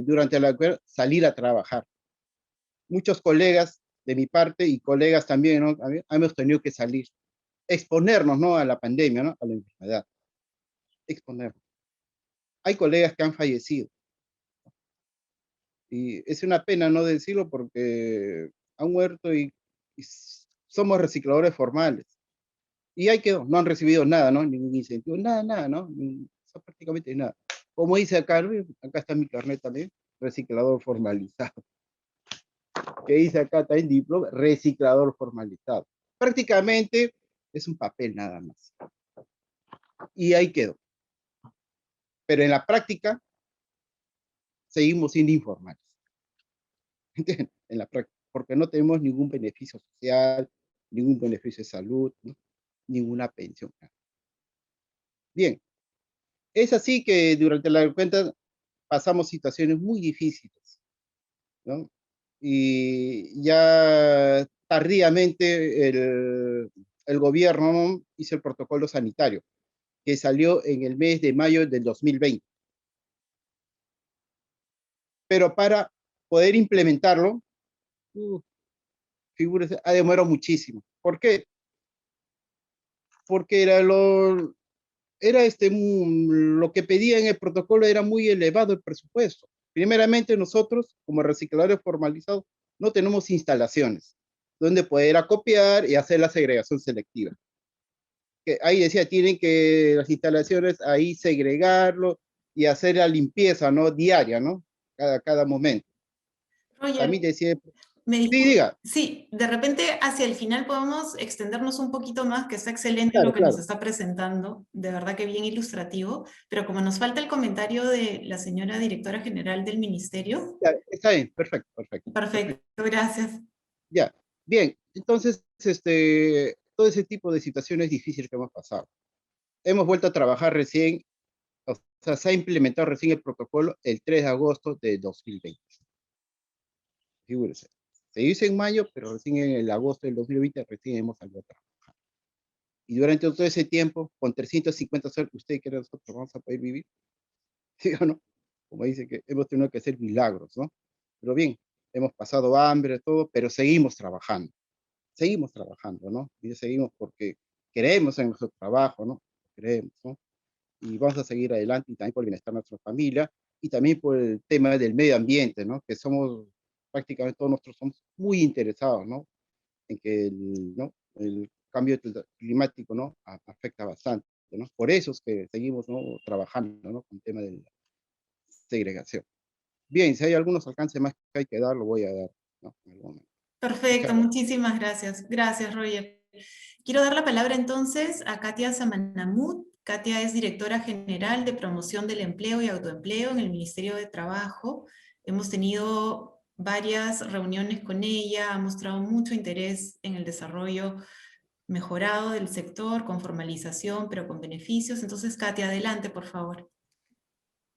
durante la guerra, salir a trabajar. Muchos colegas de mi parte y colegas también, ¿no? Hemos tenido que salir, exponernos, ¿no? A la pandemia, ¿no? A la enfermedad, exponernos. Hay colegas que han fallecido y es una pena no decirlo porque han muerto y somos recicladores formales. Y ahí quedó, no han recibido nada, ¿no? Ningún incentivo, nada, nada, ¿no? Prácticamente nada. Como dice acá, acá está mi carnet también, reciclador formalizado. Que dice acá también diploma, reciclador formalizado. Prácticamente es un papel nada más. Y ahí quedó. Pero en la práctica seguimos siendo informales. ¿Entienden? En la práctica, porque no tenemos ningún beneficio social, ningún beneficio de salud, ¿no? Ninguna pensión. Bien, es así que durante la cuenta pasamos situaciones muy difíciles, ¿no? Y ya tardíamente el gobierno, ¿no? Hizo el protocolo sanitario, que salió en el mes de mayo del 2020. Pero para poder implementarlo, figúrese, ha demorado muchísimo. ¿Por qué? Porque lo que pedía en el protocolo era muy elevado el presupuesto. Primeramente nosotros, como recicladores formalizados, no tenemos instalaciones donde poder acopiar y hacer la segregación selectiva. Que ahí decía, tienen que las instalaciones ahí segregarlo y hacer la limpieza, ¿no? Diaria, ¿no? Cada momento. También Roger, decía, me sí, disculpo. diga. Sí, de repente hacia el final podemos extendernos un poquito más, que está excelente lo Claro, que nos claro. está presentando, de verdad que bien ilustrativo, pero como nos falta el comentario de la señora directora general del ministerio. Ya, está bien, perfecto, perfecto, Perfecto, perfecto. gracias. Ya, bien. Entonces, todo ese tipo de situaciones difíciles que hemos pasado. Hemos vuelto a trabajar recién, o sea, se ha implementado recién el protocolo el 3 de agosto de 2020. Figúrese. Se hizo en mayo, pero recién en el agosto del 2020 recién hemos salido a trabajar. Y durante todo ese tiempo, con 350 soles, ¿usted cree que nosotros vamos a poder vivir? ¿Sí o no? Como dice que hemos tenido que hacer milagros, ¿no? Pero bien, hemos pasado hambre, todo, pero seguimos trabajando, ¿no? Y seguimos porque creemos en nuestro trabajo, ¿no? Creemos, ¿no? Y vamos a seguir adelante y también por el bienestar de nuestra familia y también por el tema del medio ambiente, ¿no? Que somos, prácticamente todos nosotros somos muy interesados, ¿no? En que ¿no? El cambio climático, ¿no? Afecta bastante, ¿no? Por eso es que seguimos, ¿no? Trabajando, ¿no? Con el tema de la segregación. Bien, si hay algunos alcances más que hay que dar, lo voy a dar, ¿no? En algún momento. Muchas Perfecto, gracias. muchísimas gracias. Gracias, Roger. Quiero dar la palabra entonces a Katia Samanamut. Katia es directora general de promoción del empleo y autoempleo en el Ministerio de Trabajo. Hemos tenido varias reuniones con ella, ha mostrado mucho interés en el desarrollo mejorado del sector, con formalización, pero con beneficios. Entonces, Katia, adelante, por favor.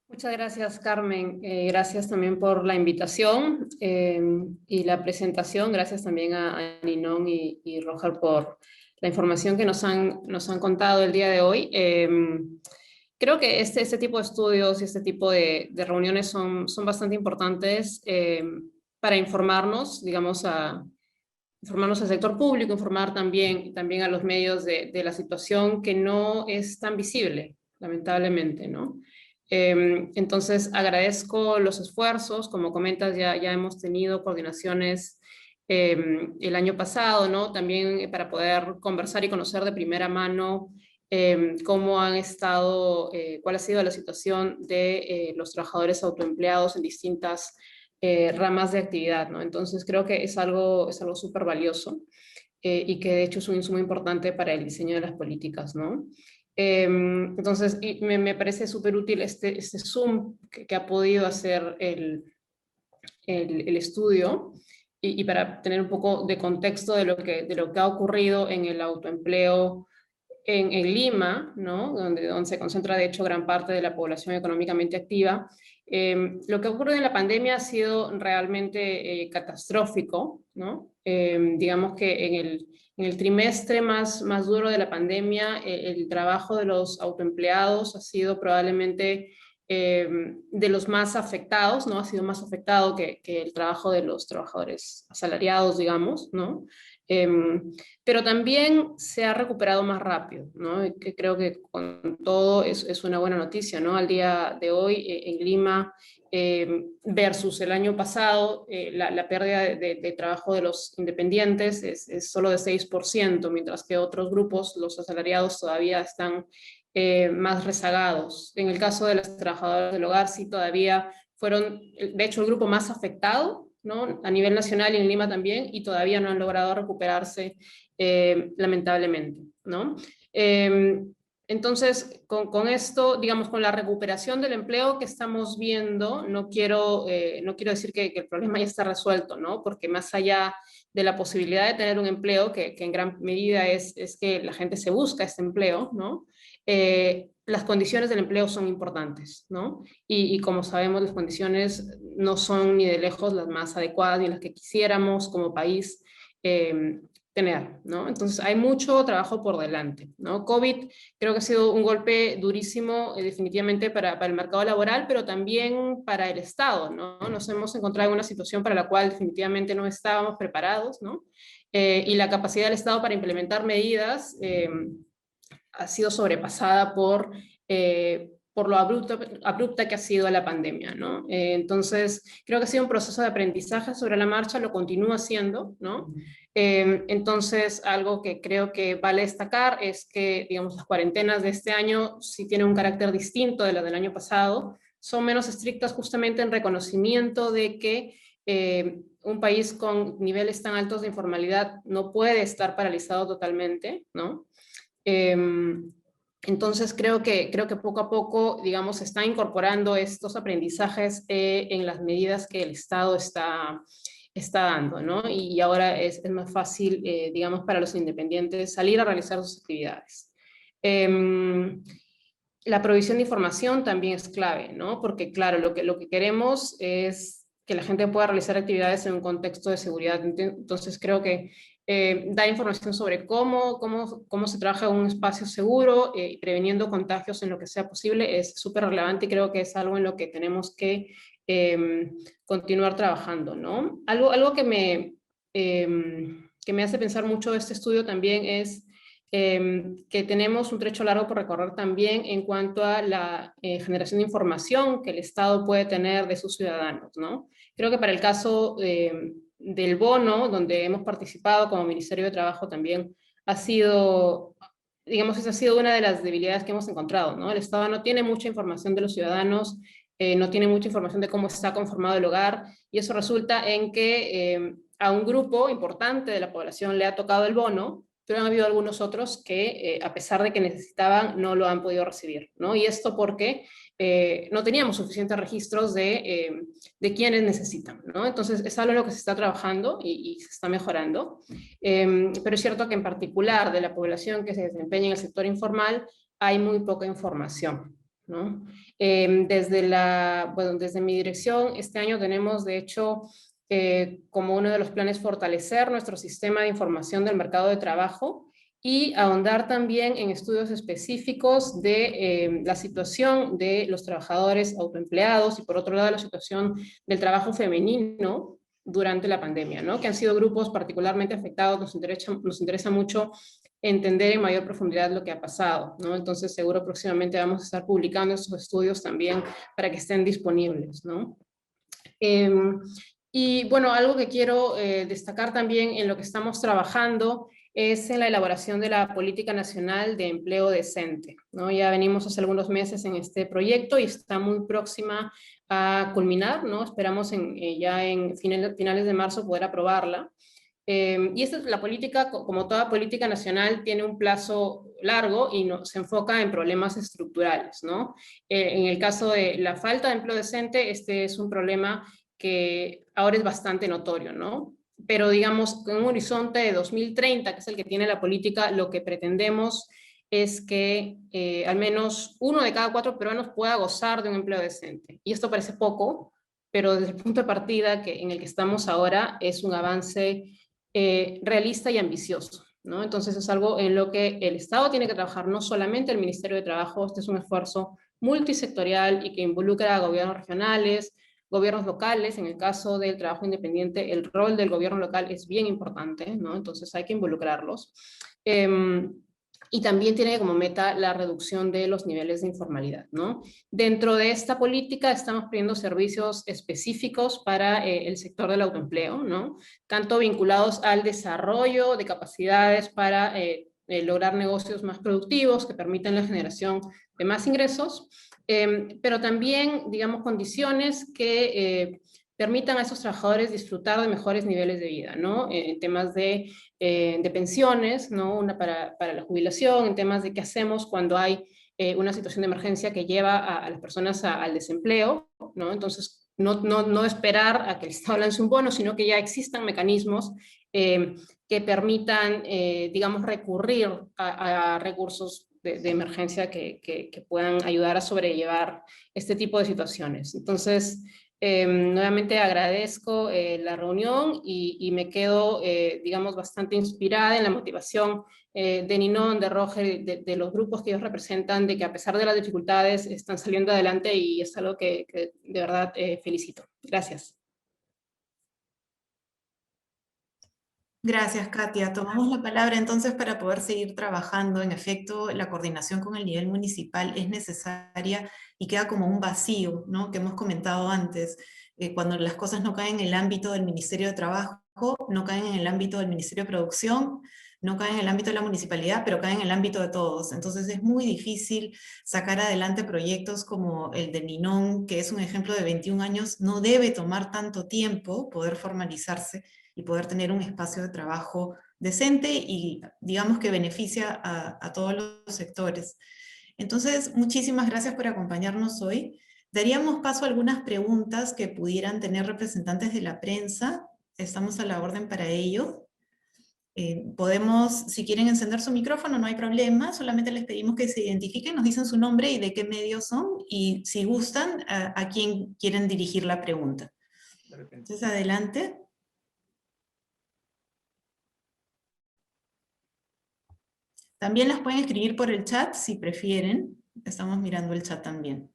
Muchas gracias, Carmen. Gracias también por la invitación y la presentación. Gracias también a Ninón y Roger por la información que nos han contado el día de hoy. Creo que este tipo de estudios y este tipo de reuniones son bastante importantes para informarnos, digamos, informarnos al sector público, informar también a los medios de la situación que no es tan visible, lamentablemente, ¿no? Entonces, agradezco los esfuerzos. Como comentas, ya hemos tenido coordinaciones el año pasado, ¿no? También para poder conversar y conocer de primera mano cómo han estado, cuál ha sido la situación de los trabajadores autoempleados en distintas ramas de actividad, ¿no? Entonces, creo que es algo súper valioso y que de hecho es un insumo importante para el diseño de las políticas, ¿no? Entonces, me parece súper útil este Zoom que ha podido hacer el estudio y para tener un poco de contexto de lo que ha ocurrido en el autoempleo en Lima, ¿no? donde se concentra de hecho gran parte de la población económicamente activa. Lo que ocurre en la pandemia ha sido realmente catastrófico, ¿no? Digamos que en el trimestre más duro de la pandemia, el trabajo de los autoempleados ha sido probablemente de los más afectados, ¿no? Ha sido más afectado que el trabajo de los trabajadores asalariados, digamos, ¿no? Pero también se ha recuperado más rápido, ¿no? Y que creo que con todo es una buena noticia, ¿no? Al día de hoy en Lima, versus el año pasado, la pérdida de trabajo de los independientes es solo de 6%, mientras que otros grupos, los asalariados, todavía están más rezagados. En el caso de las trabajadoras del hogar, sí todavía fueron, de hecho, el grupo más afectado, ¿no? A nivel nacional y en Lima también, y todavía no han logrado recuperarse, lamentablemente, ¿no? Entonces, con esto, digamos, con la recuperación del empleo que estamos viendo, no quiero decir que el problema ya está resuelto, ¿no? Porque más allá de la posibilidad de tener un empleo, que en gran medida es que la gente se busca este empleo, ¿no? Las condiciones del empleo son importantes, ¿no? Y como sabemos, las condiciones no son ni de lejos las más adecuadas ni las que quisiéramos como país tener, ¿no? Entonces hay mucho trabajo por delante, ¿no? COVID creo que ha sido un golpe durísimo definitivamente para el mercado laboral, pero también para el Estado, ¿no? Nos hemos encontrado en una situación para la cual definitivamente no estábamos preparados, ¿no? Y la capacidad del Estado para implementar medidas ha sido sobrepasada por lo abrupta que ha sido la pandemia, ¿no? Entonces, creo que ha sido un proceso de aprendizaje sobre la marcha, lo continúa siendo, ¿no? Entonces, algo que creo que vale destacar es que, digamos, las cuarentenas de este año sí tienen un carácter distinto de las del año pasado, son menos estrictas justamente en reconocimiento de que un país con niveles tan altos de informalidad no puede estar paralizado totalmente, ¿no? Entonces creo que poco a poco, digamos, se están incorporando estos aprendizajes en las medidas que el Estado está dando, ¿no? Y ahora es más fácil, digamos, para los independientes salir a realizar sus actividades. La provisión de información también es clave, ¿no? Porque claro, lo que queremos es que la gente pueda realizar actividades en un contexto de seguridad. Entonces creo que dar información sobre cómo se trabaja en un espacio seguro y preveniendo contagios en lo que sea posible es súper relevante y creo que es algo en lo que tenemos que continuar trabajando, ¿no? Algo que me hace pensar mucho este estudio también es que tenemos un trecho largo por recorrer también en cuanto a la generación de información que el Estado puede tener de sus ciudadanos, ¿no? Creo que para el caso del bono, donde hemos participado como Ministerio de Trabajo también, ha sido, digamos, esa ha sido una de las debilidades que hemos encontrado, ¿no? El Estado no tiene mucha información de los ciudadanos, no tiene mucha información de cómo está conformado el hogar, y eso resulta en que a un grupo importante de la población le ha tocado el bono, pero han habido algunos otros que, a pesar de que necesitaban, no lo han podido recibir, ¿no? Y esto porque no teníamos suficientes registros de quienes necesitan, ¿no? Entonces, es algo en lo que se está trabajando y se está mejorando, pero es cierto que en particular de la población que se desempeña en el sector informal, hay muy poca información, ¿no? Desde mi dirección, este año tenemos, de hecho, como uno de los planes fortalecer nuestro sistema de información del mercado de trabajo y ahondar también en estudios específicos de la situación de los trabajadores autoempleados y por otro lado la situación del trabajo femenino durante la pandemia, ¿no? Que han sido grupos particularmente afectados. Nos interesa mucho entender en mayor profundidad lo que ha pasado, ¿no? Entonces seguro próximamente vamos a estar publicando estos estudios también para que estén disponibles, ¿no? Y bueno, algo que quiero destacar también en lo que estamos trabajando es en la elaboración de la Política Nacional de Empleo Decente, ¿no? Ya venimos hace algunos meses en este proyecto y está muy próxima a culminar, ¿no? Esperamos ya en finales de marzo poder aprobarla. Y esta es la política, como toda política nacional, tiene un plazo largo y se enfoca en problemas estructurales, ¿no? En el caso de la falta de empleo decente, este es un problema que ahora es bastante notorio, ¿no? Pero digamos, con un horizonte de 2030, que es el que tiene la política, lo que pretendemos es que al menos 1 de cada 4 peruanos pueda gozar de un empleo decente. Y esto parece poco, pero desde el punto de partida en el que estamos ahora es un avance realista y ambicioso, ¿no? Entonces es algo en lo que el Estado tiene que trabajar, no solamente el Ministerio de Trabajo. Este es un esfuerzo multisectorial y que involucra a gobiernos regionales, gobiernos locales. En el caso del trabajo independiente, el rol del gobierno local es bien importante, ¿no? Entonces hay que involucrarlos. Y también tiene como meta la reducción de los niveles de informalidad, ¿no? Dentro de esta política estamos pidiendo servicios específicos para el sector del autoempleo, ¿no? Tanto vinculados al desarrollo de capacidades para lograr negocios más productivos que permitan la generación de más ingresos, pero también, digamos, condiciones que permitan a esos trabajadores disfrutar de mejores niveles de vida, ¿no? En temas de pensiones, ¿no? Una para la jubilación, en temas de qué hacemos cuando hay una situación de emergencia que lleva a las personas al desempleo, ¿no? Entonces, no esperar a que el Estado lance un bono, sino que ya existan mecanismos que permitan, digamos, recurrir a recursos de emergencia que puedan ayudar a sobrellevar este tipo de situaciones. Entonces, nuevamente agradezco la reunión y me quedo, digamos, bastante inspirada en la motivación de Ninon, de Roger, de los grupos que ellos representan, de que a pesar de las dificultades están saliendo adelante, y es algo que de verdad felicito. Gracias. Gracias, Katia. Tomamos la palabra entonces para poder seguir trabajando. En efecto, la coordinación con el nivel municipal es necesaria y queda como un vacío, ¿no? Que hemos comentado antes. Cuando las cosas no caen en el ámbito del Ministerio de Trabajo, no caen en el ámbito del Ministerio de Producción, no caen en el ámbito de la municipalidad, pero caen en el ámbito de todos. Entonces es muy difícil sacar adelante proyectos como el de Ninon, que es un ejemplo de 21 años. No debe tomar tanto tiempo poder formalizarse y poder tener un espacio de trabajo decente y digamos que beneficia a todos los sectores. Entonces, muchísimas gracias por acompañarnos hoy. Daríamos paso a algunas preguntas que pudieran tener representantes de la prensa. Estamos a la orden para ello. Podemos, si quieren encender su micrófono, no hay problema, solamente les pedimos que se identifiquen, nos dicen su nombre y de qué medio son, y si gustan, a quién quieren dirigir la pregunta. Entonces, adelante. También las pueden escribir por el chat si prefieren. Estamos mirando el chat también.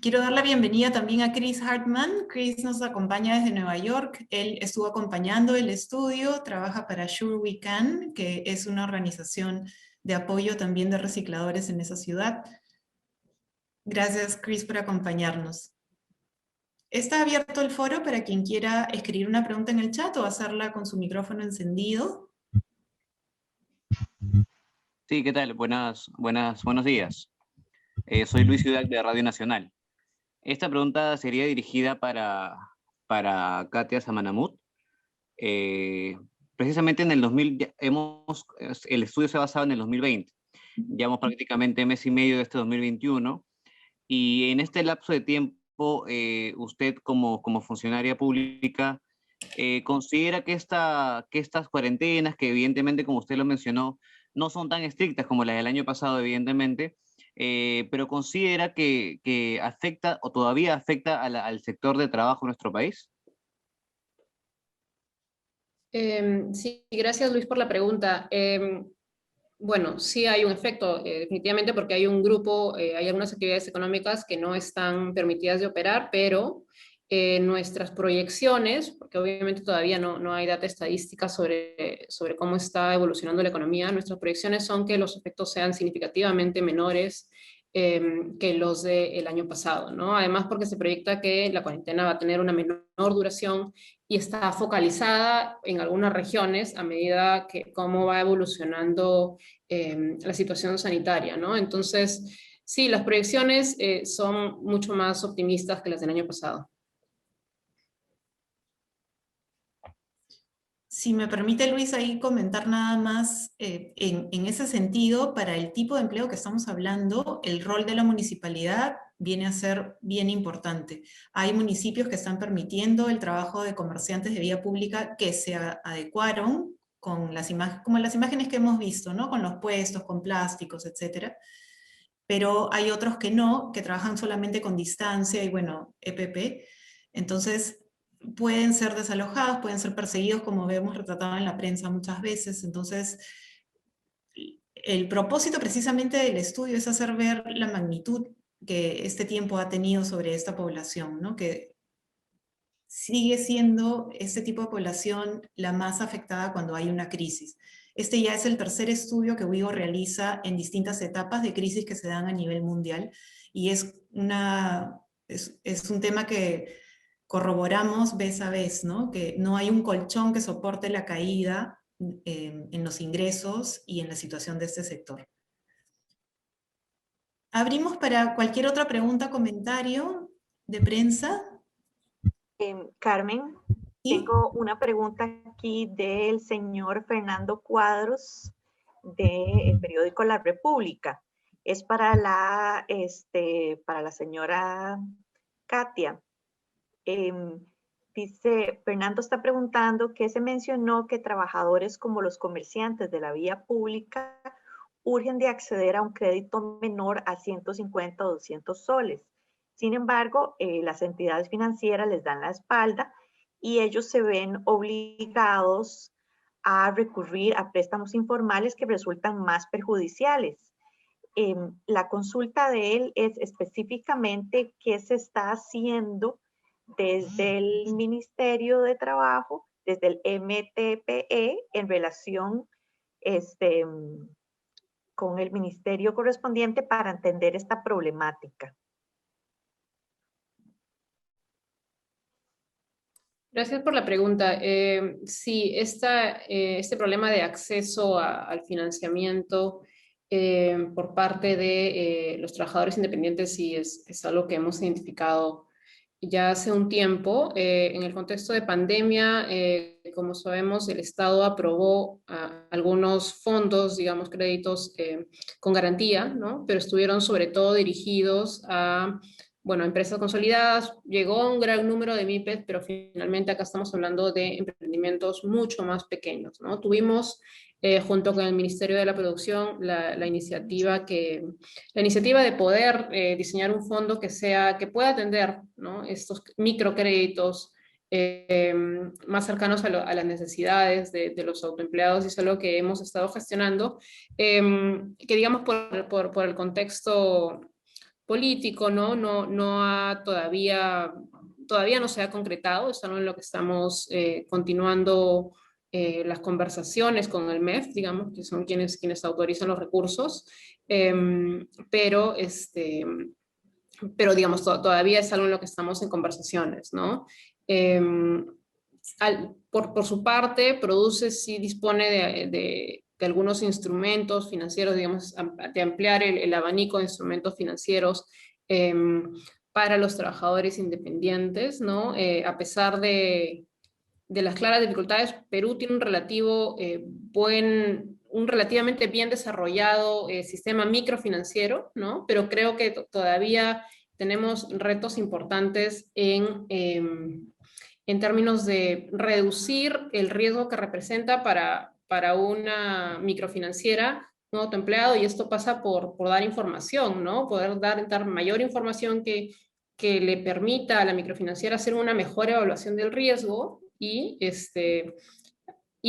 Quiero dar la bienvenida también a Chris Hartman. Chris nos acompaña desde Nueva York. Él estuvo acompañando el estudio, trabaja para Sure We Can, que es una organización de apoyo también de recicladores en esa ciudad. Gracias, Chris, por acompañarnos. Está abierto el foro para quien quiera escribir una pregunta en el chat o hacerla con su micrófono encendido. Sí, ¿qué tal? Buenos días. Soy Luis Ciudad de Radio Nacional. Esta pregunta sería dirigida para Katia Samanamut. Precisamente en el 2000, el estudio se ha basado en el 2020. Llevamos prácticamente mes y medio de este 2021. Y en este lapso de tiempo, usted como funcionaria pública, ¿considera que estas cuarentenas, que evidentemente, como usted lo mencionó, no son tan estrictas como las del año pasado, evidentemente, pero considera que afecta o todavía afecta al sector de trabajo en nuestro país? Sí, gracias Luis por la pregunta. Bueno, sí hay un efecto, definitivamente, porque hay un grupo, hay algunas actividades económicas que no están permitidas de operar, pero nuestras proyecciones, porque obviamente todavía no hay data estadística sobre cómo está evolucionando la economía, nuestras proyecciones son que los efectos sean significativamente menores que los del año pasado, ¿no? Además, porque se proyecta que la cuarentena va a tener una menor duración y está focalizada en algunas regiones a medida que cómo va evolucionando la situación sanitaria, ¿no? Entonces, sí, las proyecciones son mucho más optimistas que las del año pasado. Si me permite, Luis, ahí comentar nada más en ese sentido, para el tipo de empleo que estamos hablando, el rol de la municipalidad viene a ser bien importante. Hay municipios que están permitiendo el trabajo de comerciantes de vía pública que se adecuaron con como las imágenes que hemos visto, ¿no? Con los puestos, con plásticos, etc. Pero hay otros que no, que trabajan solamente con distancia y, bueno, EPP. Entonces, pueden ser desalojados, pueden ser perseguidos, como vemos retratado en la prensa muchas veces. Entonces, el propósito precisamente del estudio es hacer ver la magnitud que este tiempo ha tenido sobre esta población, ¿no? Que sigue siendo este tipo de población la más afectada cuando hay una crisis. Este ya es el tercer estudio que WIGO realiza en distintas etapas de crisis que se dan a nivel mundial, y es un tema que corroboramos vez a vez, ¿no? Que no hay un colchón que soporte la caída en los ingresos y en la situación de este sector. Abrimos para cualquier otra pregunta, comentario de prensa. Carmen, ¿Sí? tengo una pregunta aquí del señor Fernando Cuadros del periódico La República. Es para la señora Katia. Dice, Fernando está preguntando que se mencionó que trabajadores como los comerciantes de la vía pública urgen de acceder a un crédito menor a 150 o 200 soles. Sin embargo, las entidades financieras les dan la espalda y ellos se ven obligados a recurrir a préstamos informales que resultan más perjudiciales. La consulta de él es específicamente qué se está haciendo desde el Ministerio de Trabajo, desde el MTPE, en relación con el ministerio correspondiente para entender esta problemática. Gracias por la pregunta. Sí, este problema de acceso al financiamiento por parte de los trabajadores independientes sí es algo que hemos identificado ya hace un tiempo. En el contexto de pandemia, como sabemos, el Estado aprobó algunos fondos, digamos, créditos con garantía, ¿no? Pero estuvieron sobre todo dirigidos a, bueno, empresas consolidadas. Llegó un gran número de MIPES, pero finalmente acá estamos hablando de emprendimientos mucho más pequeños, ¿no? Tuvimos, junto con el Ministerio de la Producción, la iniciativa de poder diseñar un fondo que pueda atender, ¿no? Estos microcréditos más cercanos a las necesidades de los autoempleados, y es algo que hemos estado gestionando, que digamos por el contexto político, ¿no? Todavía no se ha concretado, es algo en lo que estamos continuando las conversaciones con el MEF, digamos, que son quienes autorizan los recursos, pero digamos, todavía es algo en lo que estamos en conversaciones, ¿no? Por su parte, Produce sí dispone de algunos instrumentos financieros, digamos, de ampliar el abanico de instrumentos financieros para los trabajadores independientes, ¿no? A pesar de las claras dificultades, Perú tiene un relativamente bien desarrollado sistema microfinanciero, ¿no? Pero creo que todavía tenemos retos importantes en términos de reducir el riesgo que representa para una microfinanciera un autoempleado, y esto pasa por dar información, ¿no? Poder dar mayor información que le permita a la microfinanciera hacer una mejor evaluación del riesgo y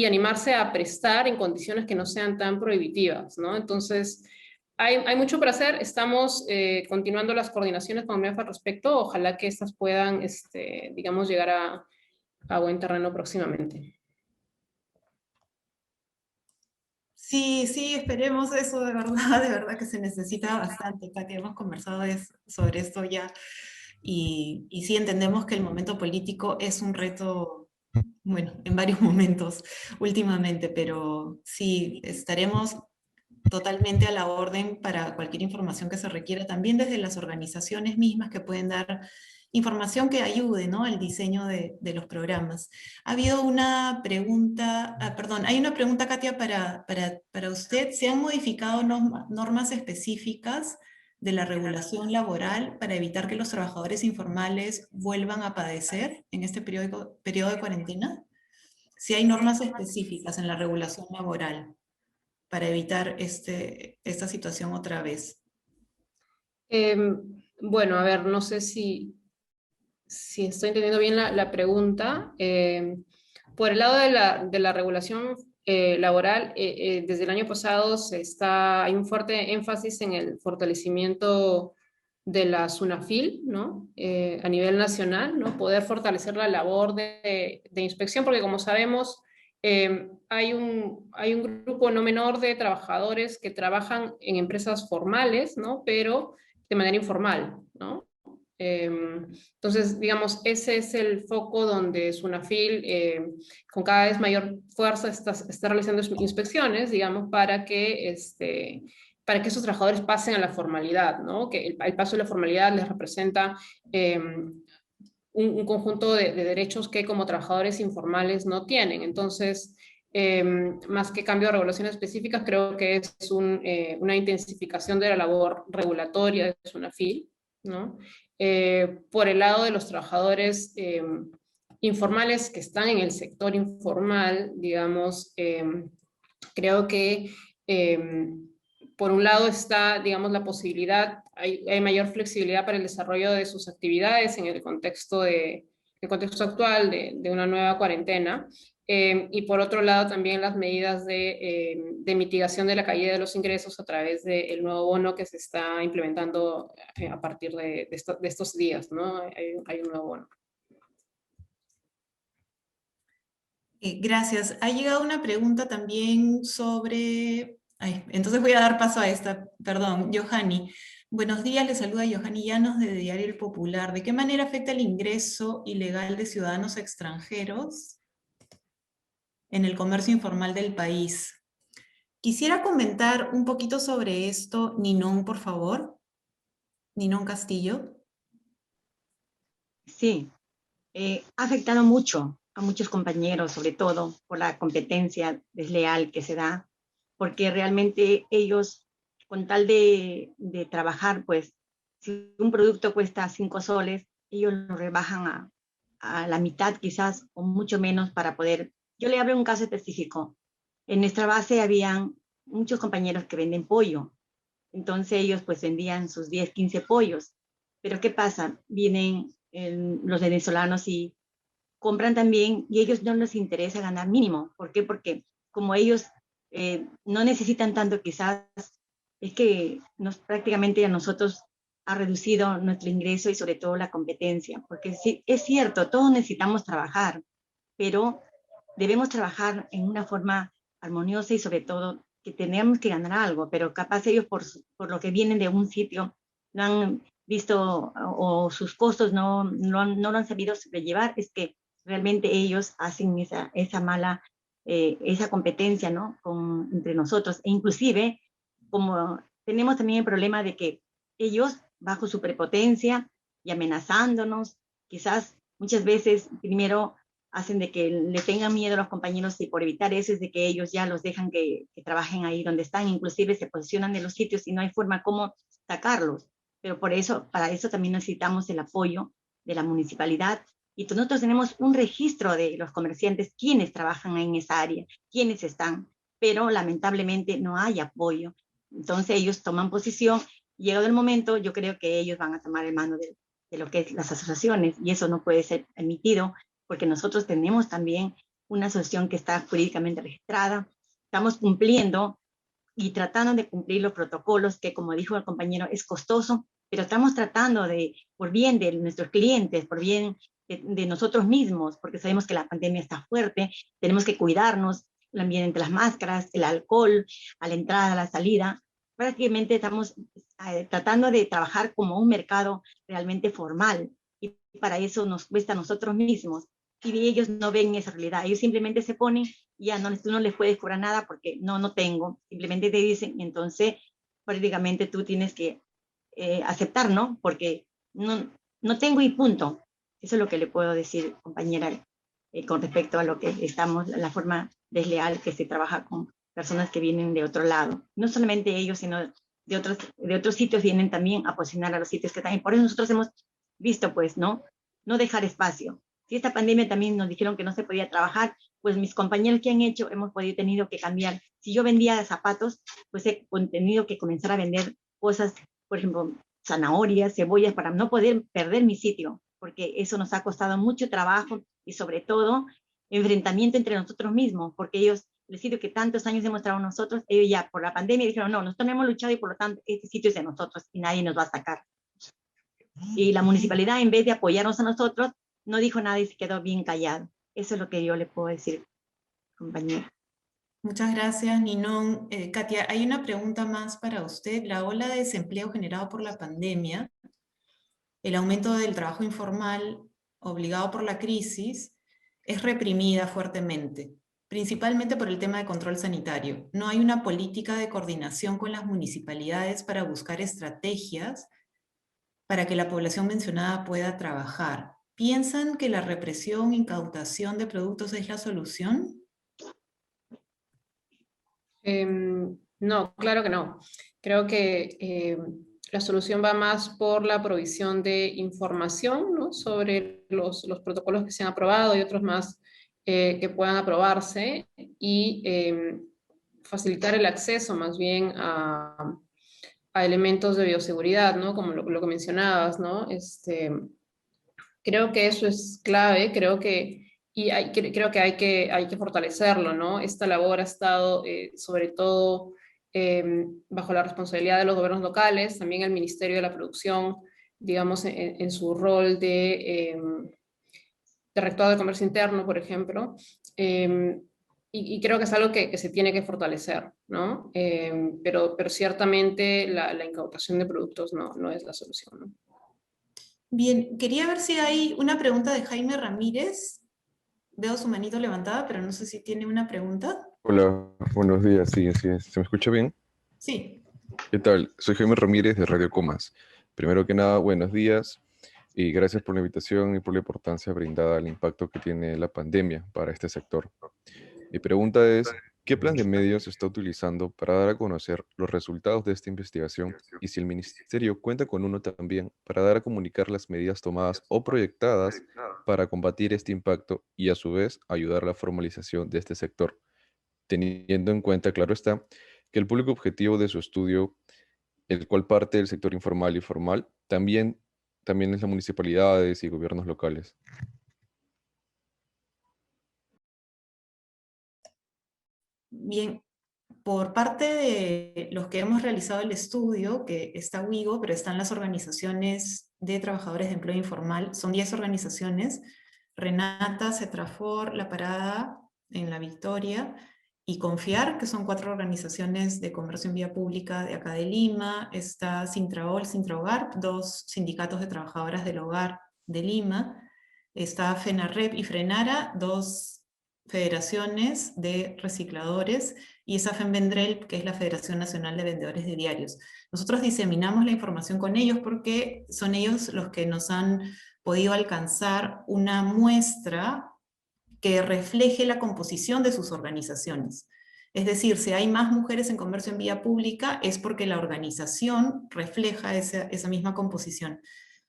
animarse a prestar en condiciones que no sean tan prohibitivas, ¿no? Entonces, hay mucho por hacer. Estamos continuando las coordinaciones con MEF al respecto. Ojalá que estas puedan, digamos, llegar a buen terreno próximamente. Sí, sí, esperemos eso, de verdad que se necesita bastante, Katia, hemos conversado sobre esto ya, y sí entendemos que el momento político es un reto, bueno, en varios momentos últimamente, pero sí, estaremos totalmente a la orden para cualquier información que se requiera, también desde las organizaciones mismas que pueden dar información que ayude, ¿no?, al diseño de los programas. Ha habido una pregunta, hay una pregunta, Katia, para usted. ¿Se han modificado normas específicas de la regulación laboral para evitar que los trabajadores informales vuelvan a padecer en este periodo de cuarentena? Si hay normas específicas en la regulación laboral para evitar esta situación otra vez. Bueno, a ver, no sé si Si estoy entendiendo bien la pregunta, por el lado de la regulación laboral, desde el año pasado hay un fuerte énfasis en el fortalecimiento de la SUNAFIL, ¿no? A nivel nacional, ¿no? Poder fortalecer la labor de inspección, porque como sabemos, hay un grupo no menor de trabajadores que trabajan en empresas formales, ¿no? Pero de manera informal, ¿no? Entonces, digamos, ese es el foco donde SUNAFIL con cada vez mayor fuerza está realizando inspecciones, digamos, para que esos trabajadores pasen a la formalidad, ¿no? Que el paso de la formalidad les representa un conjunto de derechos que como trabajadores informales no tienen. Entonces, más que cambio de regulaciones específicas, creo que es una intensificación de la labor regulatoria de SUNAFIL, ¿no? Por el lado de los trabajadores informales que están en el sector informal, digamos, creo que por un lado está, digamos, la posibilidad, hay mayor flexibilidad para el desarrollo de sus actividades en el contexto actual de una nueva cuarentena. Y por otro lado también las medidas de mitigación de la caída de los ingresos a través del nuevo bono que se está implementando a partir de estos días, ¿no? Hay un nuevo bono. Gracias. Ha llegado una pregunta también sobre... entonces voy a dar paso a esta, perdón, Johanny. Buenos días, le saluda Johanny Llanos de Diario El Popular. ¿De qué manera afecta el ingreso ilegal de ciudadanos extranjeros en el comercio informal del país? Quisiera comentar un poquito sobre esto, Ninón, por favor. Ninón Castillo. Sí, ha afectado mucho a muchos compañeros, sobre todo por la competencia desleal que se da, porque realmente ellos, con tal de trabajar, pues, si un producto cuesta 5 soles, ellos lo rebajan a la mitad quizás, o mucho menos para poder... Yo le hablo un caso específico. En nuestra base habían muchos compañeros que venden pollo, entonces ellos pues vendían sus 10, 15 pollos. Pero ¿qué pasa? Vienen los venezolanos y compran también, y ellos no les interesa ganar mínimo. ¿Por qué? Porque como ellos no necesitan tanto, quizás es que prácticamente a nosotros ha reducido nuestro ingreso y sobre todo la competencia. Porque sí, es cierto, todos necesitamos trabajar, pero debemos trabajar en una forma armoniosa y sobre todo que tenemos que ganar algo, pero capaz ellos por lo que vienen de un sitio no han visto o sus costos no lo han sabido sobrellevar, es que realmente ellos hacen esa mala, esa competencia, ¿no? Entre nosotros. E inclusive, como tenemos también el problema de que ellos, bajo su prepotencia y amenazándonos, quizás muchas veces primero hacen de que le tengan miedo a los compañeros y por evitar eso es de que ellos ya los dejan que trabajen ahí donde están, inclusive se posicionan en los sitios y no hay forma como sacarlos. Pero para eso también necesitamos el apoyo de la municipalidad y nosotros tenemos un registro de los comerciantes, quienes trabajan en esa área, quienes están, pero lamentablemente no hay apoyo. Entonces ellos toman posición, llegado el momento, yo creo que ellos van a tomar el mando de lo que es las asociaciones y eso no puede ser permitido porque nosotros tenemos también una asociación que está jurídicamente registrada, estamos cumpliendo y tratando de cumplir los protocolos que, como dijo el compañero, es costoso, pero estamos tratando por bien de nuestros clientes, por bien de nosotros mismos, porque sabemos que la pandemia está fuerte, tenemos que cuidarnos, el ambiente, las máscaras, el alcohol, a la entrada, a la salida. Prácticamente estamos tratando de trabajar como un mercado realmente formal y para eso nos cuesta a nosotros mismos. Y ellos no ven esa realidad, ellos simplemente se ponen y ya tú no les puedes cobrar nada porque no tengo, simplemente te dicen, entonces prácticamente tú tienes que aceptar, ¿no? Porque no tengo y punto. Eso es lo que le puedo decir, compañera, con respecto a lo que la forma desleal que se trabaja con personas que vienen de otro lado. No solamente ellos, sino de otros sitios vienen también a posicionar a los sitios que están. Y por eso nosotros hemos visto, pues, ¿no? No dejar espacio. Si esta pandemia también nos dijeron que no se podía trabajar, pues mis compañeros que han hecho, hemos tenido que cambiar. Si yo vendía zapatos, pues he tenido que comenzar a vender cosas, por ejemplo, zanahorias, cebollas, para no poder perder mi sitio, porque eso nos ha costado mucho trabajo y sobre todo enfrentamiento entre nosotros mismos, porque ellos, el sitio que tantos años hemos trabajado nosotros, ellos ya por la pandemia dijeron, no, nosotros no hemos luchado y por lo tanto este sitio es de nosotros y nadie nos va a sacar. Y la municipalidad, en vez de apoyarnos a nosotros, no dijo nada y se quedó bien callado. Eso es lo que yo le puedo decir, compañera. Muchas gracias, Ninon. Katia, hay una pregunta más para usted. La ola de desempleo generado por la pandemia, el aumento del trabajo informal obligado por la crisis, es reprimida fuertemente, principalmente por el tema de control sanitario. No hay una política de coordinación con las municipalidades para buscar estrategias para que la población mencionada pueda trabajar. ¿Piensan que la represión, incautación de productos es la solución? No, claro que no. Creo que la solución va más por la provisión de información, ¿no?, sobre los protocolos que se han aprobado y otros más que puedan aprobarse, y facilitar el acceso más bien a elementos de bioseguridad, ¿no?, como lo que mencionabas, ¿no? Creo que eso es clave, creo que hay que fortalecerlo, ¿no? Esta labor ha estado sobre todo bajo la responsabilidad de los gobiernos locales, también el Ministerio de la Producción, digamos, en su rol de rectorado de comercio interno, por ejemplo, y creo que es algo que se tiene que fortalecer, ¿no? Pero ciertamente la incautación de productos no es la solución, ¿no? Bien, quería ver si hay una pregunta de Jaime Ramírez. Veo su manito levantada, pero no sé si tiene una pregunta. Hola, buenos días, sí, así es. ¿Se me escucha bien? Sí. ¿Qué tal? Soy Jaime Ramírez de Radio Comas. Primero que nada, buenos días y gracias por la invitación y por la importancia brindada al impacto que tiene la pandemia para este sector. Mi pregunta es, ¿qué plan de medios se está utilizando para dar a conocer los resultados de esta investigación y si el ministerio cuenta con uno también para dar a comunicar las medidas tomadas o proyectadas para combatir este impacto y a su vez ayudar a la formalización de este sector? Teniendo en cuenta, claro está, que el público objetivo de su estudio, el cual parte del sector informal y formal, también es las municipalidades y gobiernos locales. Bien, por parte de los que hemos realizado el estudio, que está WIGO, pero están las organizaciones de trabajadores de empleo informal, son 10 organizaciones: Renata, Cetrafor, La Parada en La Victoria, y Confiar, que son 4 organizaciones de comercio en vía pública de acá de Lima. Está Sintraol, Sintrahogar, 2 sindicatos de trabajadoras del hogar de Lima. Está FENARREP y Frenara, 2 federaciones de recicladores, y esa FEMVENDREL, que es la Federación Nacional de Vendedores de Diarios. Nosotros diseminamos la información con ellos porque son ellos los que nos han podido alcanzar una muestra que refleje la composición de sus organizaciones. Es decir, si hay más mujeres en comercio en vía pública, es porque la organización refleja esa misma composición.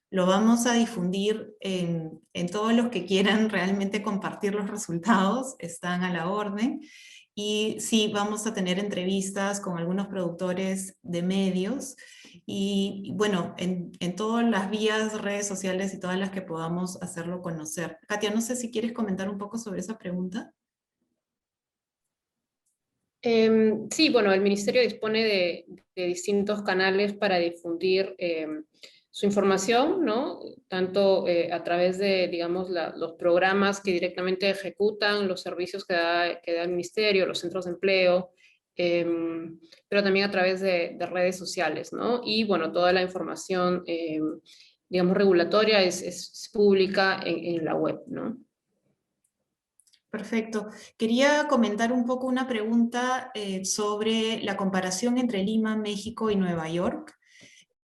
Lo vamos a difundir en todos los que quieran realmente compartir los resultados, están a la orden. Y sí, vamos a tener entrevistas con algunos productores de medios, y bueno, en todas las vías, redes sociales y todas las que podamos hacerlo conocer. Katia, no sé si quieres comentar un poco sobre esa pregunta. Sí, bueno, el Ministerio dispone de distintos canales para difundir su información, ¿no? Tanto a través de, digamos, los programas que directamente ejecutan, los servicios que da el Ministerio, los centros de empleo, pero también a través de redes sociales, ¿no? Y bueno, toda la información, digamos, regulatoria es pública en la web, ¿no? Perfecto. Quería comentar un poco una pregunta sobre la comparación entre Lima, México y Nueva York.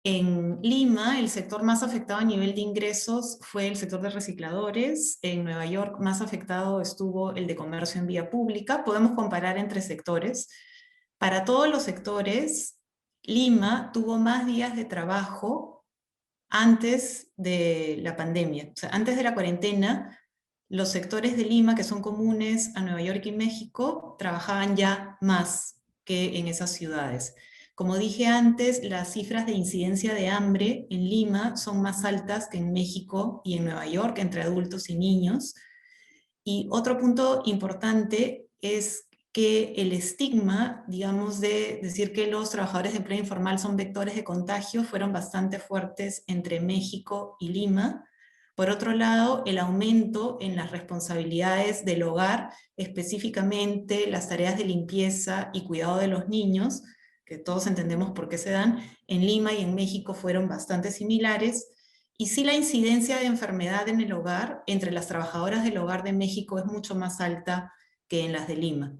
En Lima, el sector más afectado a nivel de ingresos fue el sector de recicladores. En Nueva York, más afectado estuvo el de comercio en vía pública. Podemos comparar entre sectores. Para todos los sectores, Lima tuvo más días de trabajo antes de la pandemia. O sea, antes de la cuarentena, los sectores de Lima, que son comunes a Nueva York y México, trabajaban ya más que en esas ciudades. Como dije antes, las cifras de incidencia de hambre en Lima son más altas que en México y en Nueva York entre adultos y niños. Y otro punto importante es que el estigma, digamos, de decir que los trabajadores de empleo informal son vectores de contagio, fueron bastante fuertes entre México y Lima. Por otro lado, el aumento en las responsabilidades del hogar, específicamente las tareas de limpieza y cuidado de los niños, que todos entendemos por qué se dan, en Lima y en México fueron bastante similares. Y sí, la incidencia de enfermedad en el hogar entre las trabajadoras del hogar de México es mucho más alta que en las de Lima.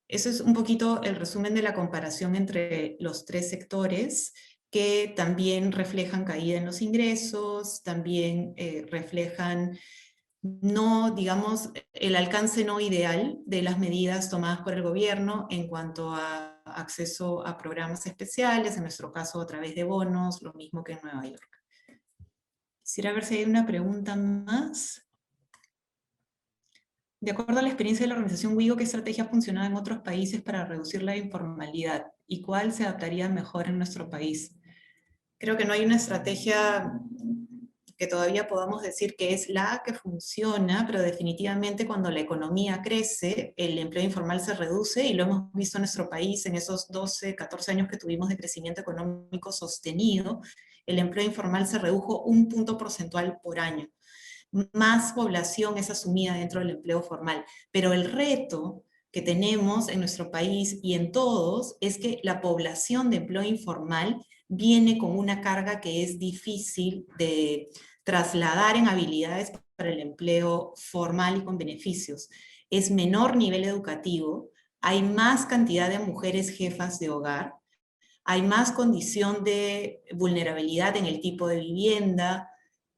Eso es un poquito el resumen de la comparación entre los tres sectores, que también reflejan caída en los ingresos, también reflejan no, digamos, el alcance no ideal de las medidas tomadas por el gobierno en cuanto a acceso a programas especiales, en nuestro caso a través de bonos, lo mismo que en Nueva York. Quisiera ver si hay una pregunta más. De acuerdo a la experiencia de la organización WIGO, ¿qué estrategia ha funcionado en otros países para reducir la informalidad? ¿Y cuál se adaptaría mejor en nuestro país? Creo que no hay una estrategia que todavía podamos decir que es la que funciona, pero definitivamente cuando la economía crece, el empleo informal se reduce, y lo hemos visto en nuestro país en esos 12, 14 años que tuvimos de crecimiento económico sostenido. El empleo informal se redujo 1 punto porcentual por año. Más población es asumida dentro del empleo formal, pero el reto que tenemos en nuestro país y en todos es que la población de empleo informal viene con una carga que es difícil de trasladar en habilidades para el empleo formal y con beneficios. Es menor nivel educativo, hay más cantidad de mujeres jefas de hogar, hay más condición de vulnerabilidad en el tipo de vivienda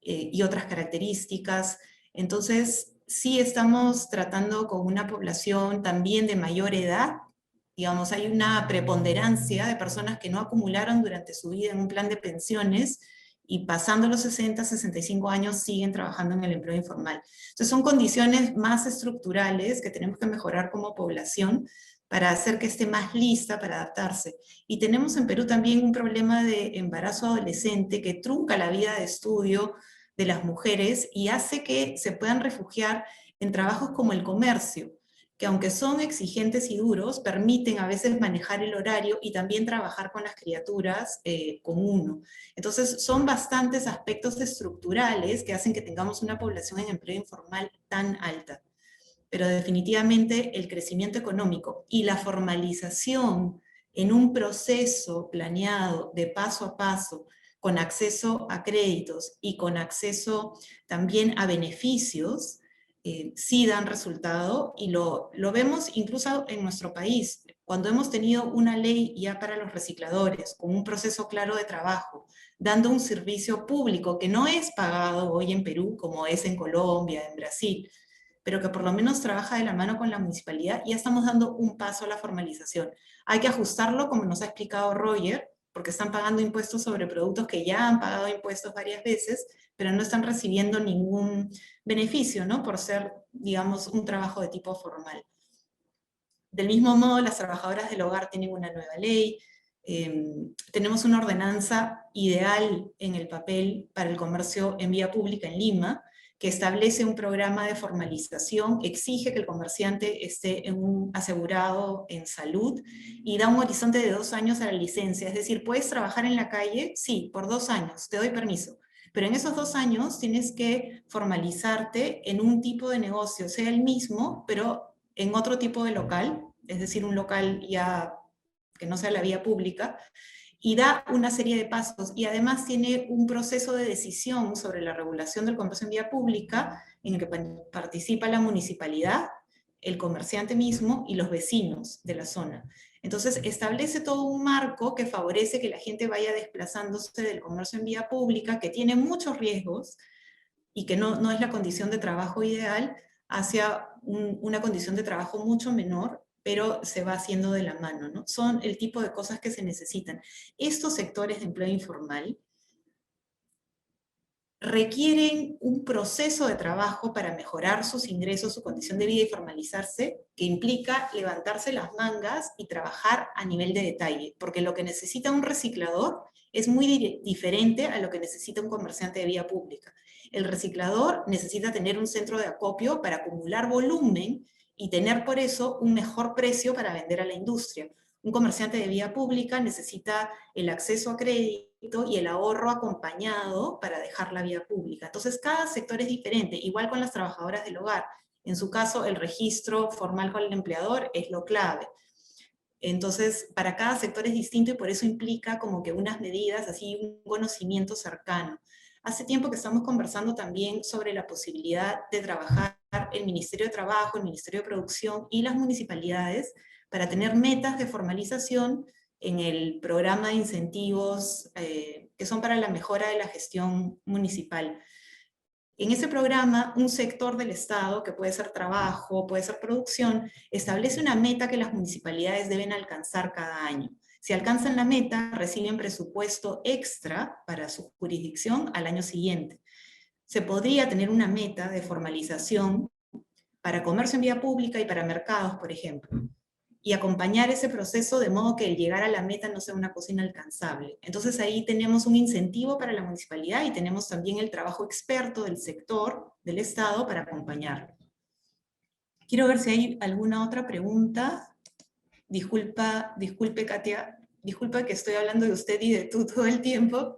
y otras características. Entonces, sí estamos tratando con una población también de mayor edad. Digamos, hay una preponderancia de personas que no acumularon durante su vida en un plan de pensiones y pasando los 60, 65 años siguen trabajando en el empleo informal. Entonces son condiciones más estructurales que tenemos que mejorar como población para hacer que esté más lista para adaptarse. Y tenemos en Perú también un problema de embarazo adolescente que trunca la vida de estudio de las mujeres y hace que se puedan refugiar en trabajos como el comercio, que aunque son exigentes y duros, permiten a veces manejar el horario y también trabajar con las criaturas con uno. Entonces son bastantes aspectos estructurales que hacen que tengamos una población en empleo informal tan alta. Pero definitivamente el crecimiento económico y la formalización en un proceso planeado de paso a paso, con acceso a créditos y con acceso también a beneficios, sí dan resultado, y lo vemos incluso en nuestro país. Cuando hemos tenido una ley ya para los recicladores, con un proceso claro de trabajo, dando un servicio público que no es pagado hoy en Perú como es en Colombia, en Brasil, pero que por lo menos trabaja de la mano con la municipalidad, ya estamos dando un paso a la formalización. Hay que ajustarlo, como nos ha explicado Roger, porque están pagando impuestos sobre productos que ya han pagado impuestos varias veces, pero no están recibiendo ningún beneficio, ¿no? Por ser, digamos, un trabajo de tipo formal. Del mismo modo, las trabajadoras del hogar tienen una nueva ley, tenemos una ordenanza ideal en el papel para el comercio en vía pública en Lima, que establece un programa de formalización, exige que el comerciante esté asegurado en salud y da un horizonte de 2 años a la licencia. Es decir, ¿puedes trabajar en la calle? Sí, por 2 años, te doy permiso. Pero en esos 2 años tienes que formalizarte en un tipo de negocio, sea el mismo, pero en otro tipo de local, es decir, un local ya que no sea la vía pública, y da una serie de pasos, y además tiene un proceso de decisión sobre la regulación del comercio en vía pública, en el que participa la municipalidad, el comerciante mismo y los vecinos de la zona. Entonces establece todo un marco que favorece que la gente vaya desplazándose del comercio en vía pública, que tiene muchos riesgos, y que no es la condición de trabajo ideal, hacia una condición de trabajo mucho menor, pero se va haciendo de la mano, ¿no? Son el tipo de cosas que se necesitan. Estos sectores de empleo informal requieren un proceso de trabajo para mejorar sus ingresos, su condición de vida y formalizarse, que implica levantarse las mangas y trabajar a nivel de detalle, porque lo que necesita un reciclador es muy diferente a lo que necesita un comerciante de vía pública. El reciclador necesita tener un centro de acopio para acumular volumen y tener por eso un mejor precio para vender a la industria. Un comerciante de vía pública necesita el acceso a crédito y el ahorro acompañado para dejar la vía pública. Entonces, cada sector es diferente, igual con las trabajadoras del hogar. En su caso, el registro formal con el empleador es lo clave. Entonces, para cada sector es distinto y por eso implica como que unas medidas, así un conocimiento cercano. Hace tiempo que estamos conversando también sobre la posibilidad de trabajar el Ministerio de Trabajo, el Ministerio de Producción y las municipalidades para tener metas de formalización en el programa de incentivos que son para la mejora de la gestión municipal. En ese programa, un sector del Estado, que puede ser trabajo, puede ser producción, establece una meta que las municipalidades deben alcanzar cada año. Si alcanzan la meta, reciben presupuesto extra para su jurisdicción al año siguiente. Se podría tener una meta de formalización para comercio en vía pública y para mercados, por ejemplo, y acompañar ese proceso de modo que el llegar a la meta no sea una cosa inalcanzable. Entonces ahí tenemos un incentivo para la municipalidad y tenemos también el trabajo experto del sector, del Estado, para acompañarlo. Quiero ver si hay alguna otra pregunta. Disculpe Katia, disculpa que estoy hablando de usted y de tú todo el tiempo.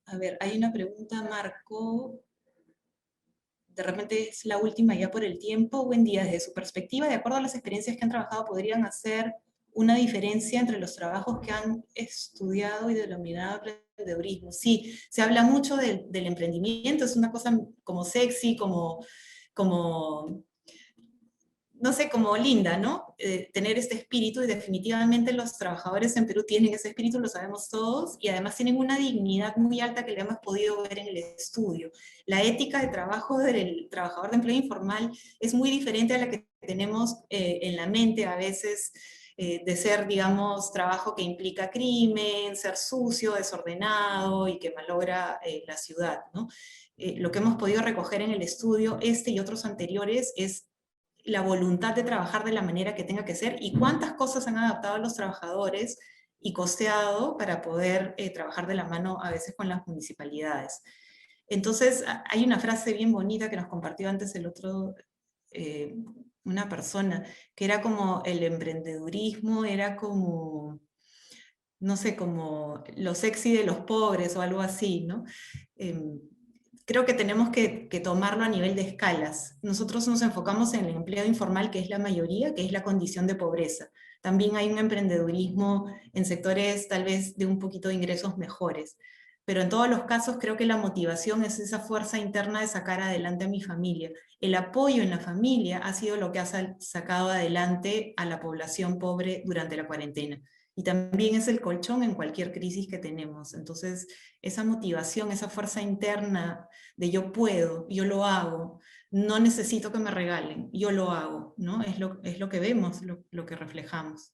A ver, hay una pregunta, Marco. De repente es la última ya por el tiempo. Buen día, desde su perspectiva, de acuerdo a las experiencias que han trabajado, ¿podrían hacer una diferencia entre los trabajos que han estudiado y denominado emprendedurismo? Sí, se habla mucho del emprendimiento, es una cosa como sexy, como no sé, como linda, ¿no? Tener este espíritu, y definitivamente los trabajadores en Perú tienen ese espíritu, lo sabemos todos, y además tienen una dignidad muy alta que le hemos podido ver en el estudio. La ética de trabajo del trabajador de empleo informal es muy diferente a la que tenemos en la mente a veces, de ser, digamos, trabajo que implica crimen, ser sucio, desordenado y que malogra la ciudad, ¿no? Lo que hemos podido recoger en el estudio, este y otros anteriores, es la voluntad de trabajar de la manera que tenga que ser y cuántas cosas han adaptado a los trabajadores y costeado para poder trabajar de la mano a veces con las municipalidades. Entonces, hay una frase bien bonita que nos compartió antes una persona, que era como el emprendedurismo, era como, no sé, como lo sexy de los pobres o algo así, ¿no? Creo que tenemos que tomarlo a nivel de escalas. Nosotros nos enfocamos en el empleo informal, que es la mayoría, que es la condición de pobreza. También hay un emprendedurismo en sectores tal vez de un poquito de ingresos mejores. Pero en todos los casos creo que la motivación es esa fuerza interna de sacar adelante a mi familia. El apoyo en la familia ha sido lo que ha sacado adelante a la población pobre durante la cuarentena. Y también es el colchón en cualquier crisis que tenemos. Entonces, esa motivación, esa fuerza interna de yo puedo, yo lo hago, no necesito que me regalen, yo lo hago, ¿no? Es lo que vemos, lo que reflejamos.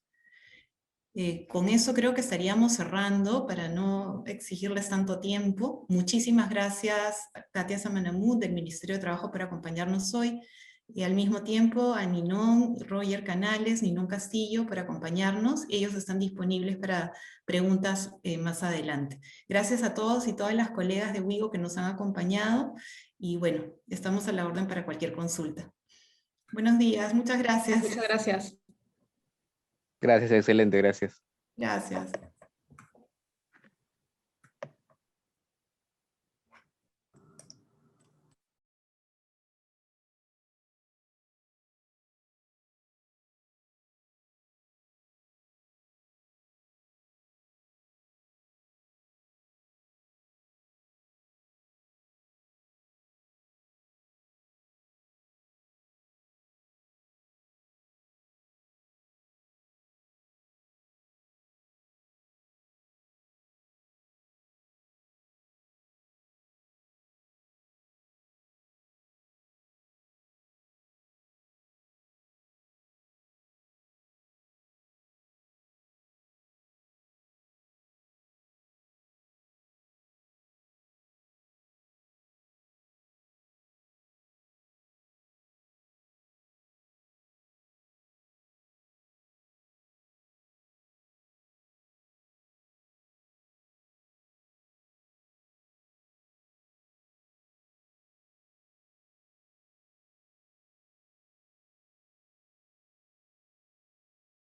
Con eso creo que estaríamos cerrando para no exigirles tanto tiempo. Muchísimas gracias a Katia Samanamud del Ministerio de Trabajo por acompañarnos hoy, y al mismo tiempo a Ninón, Roger Canales, Ninón Castillo por acompañarnos. Ellos están disponibles para preguntas más adelante. Gracias a todos y todas las colegas de WIGO que nos han acompañado, y bueno, estamos a la orden para cualquier consulta. Buenos días, muchas gracias. Muchas gracias. Gracias, excelente, gracias. Gracias.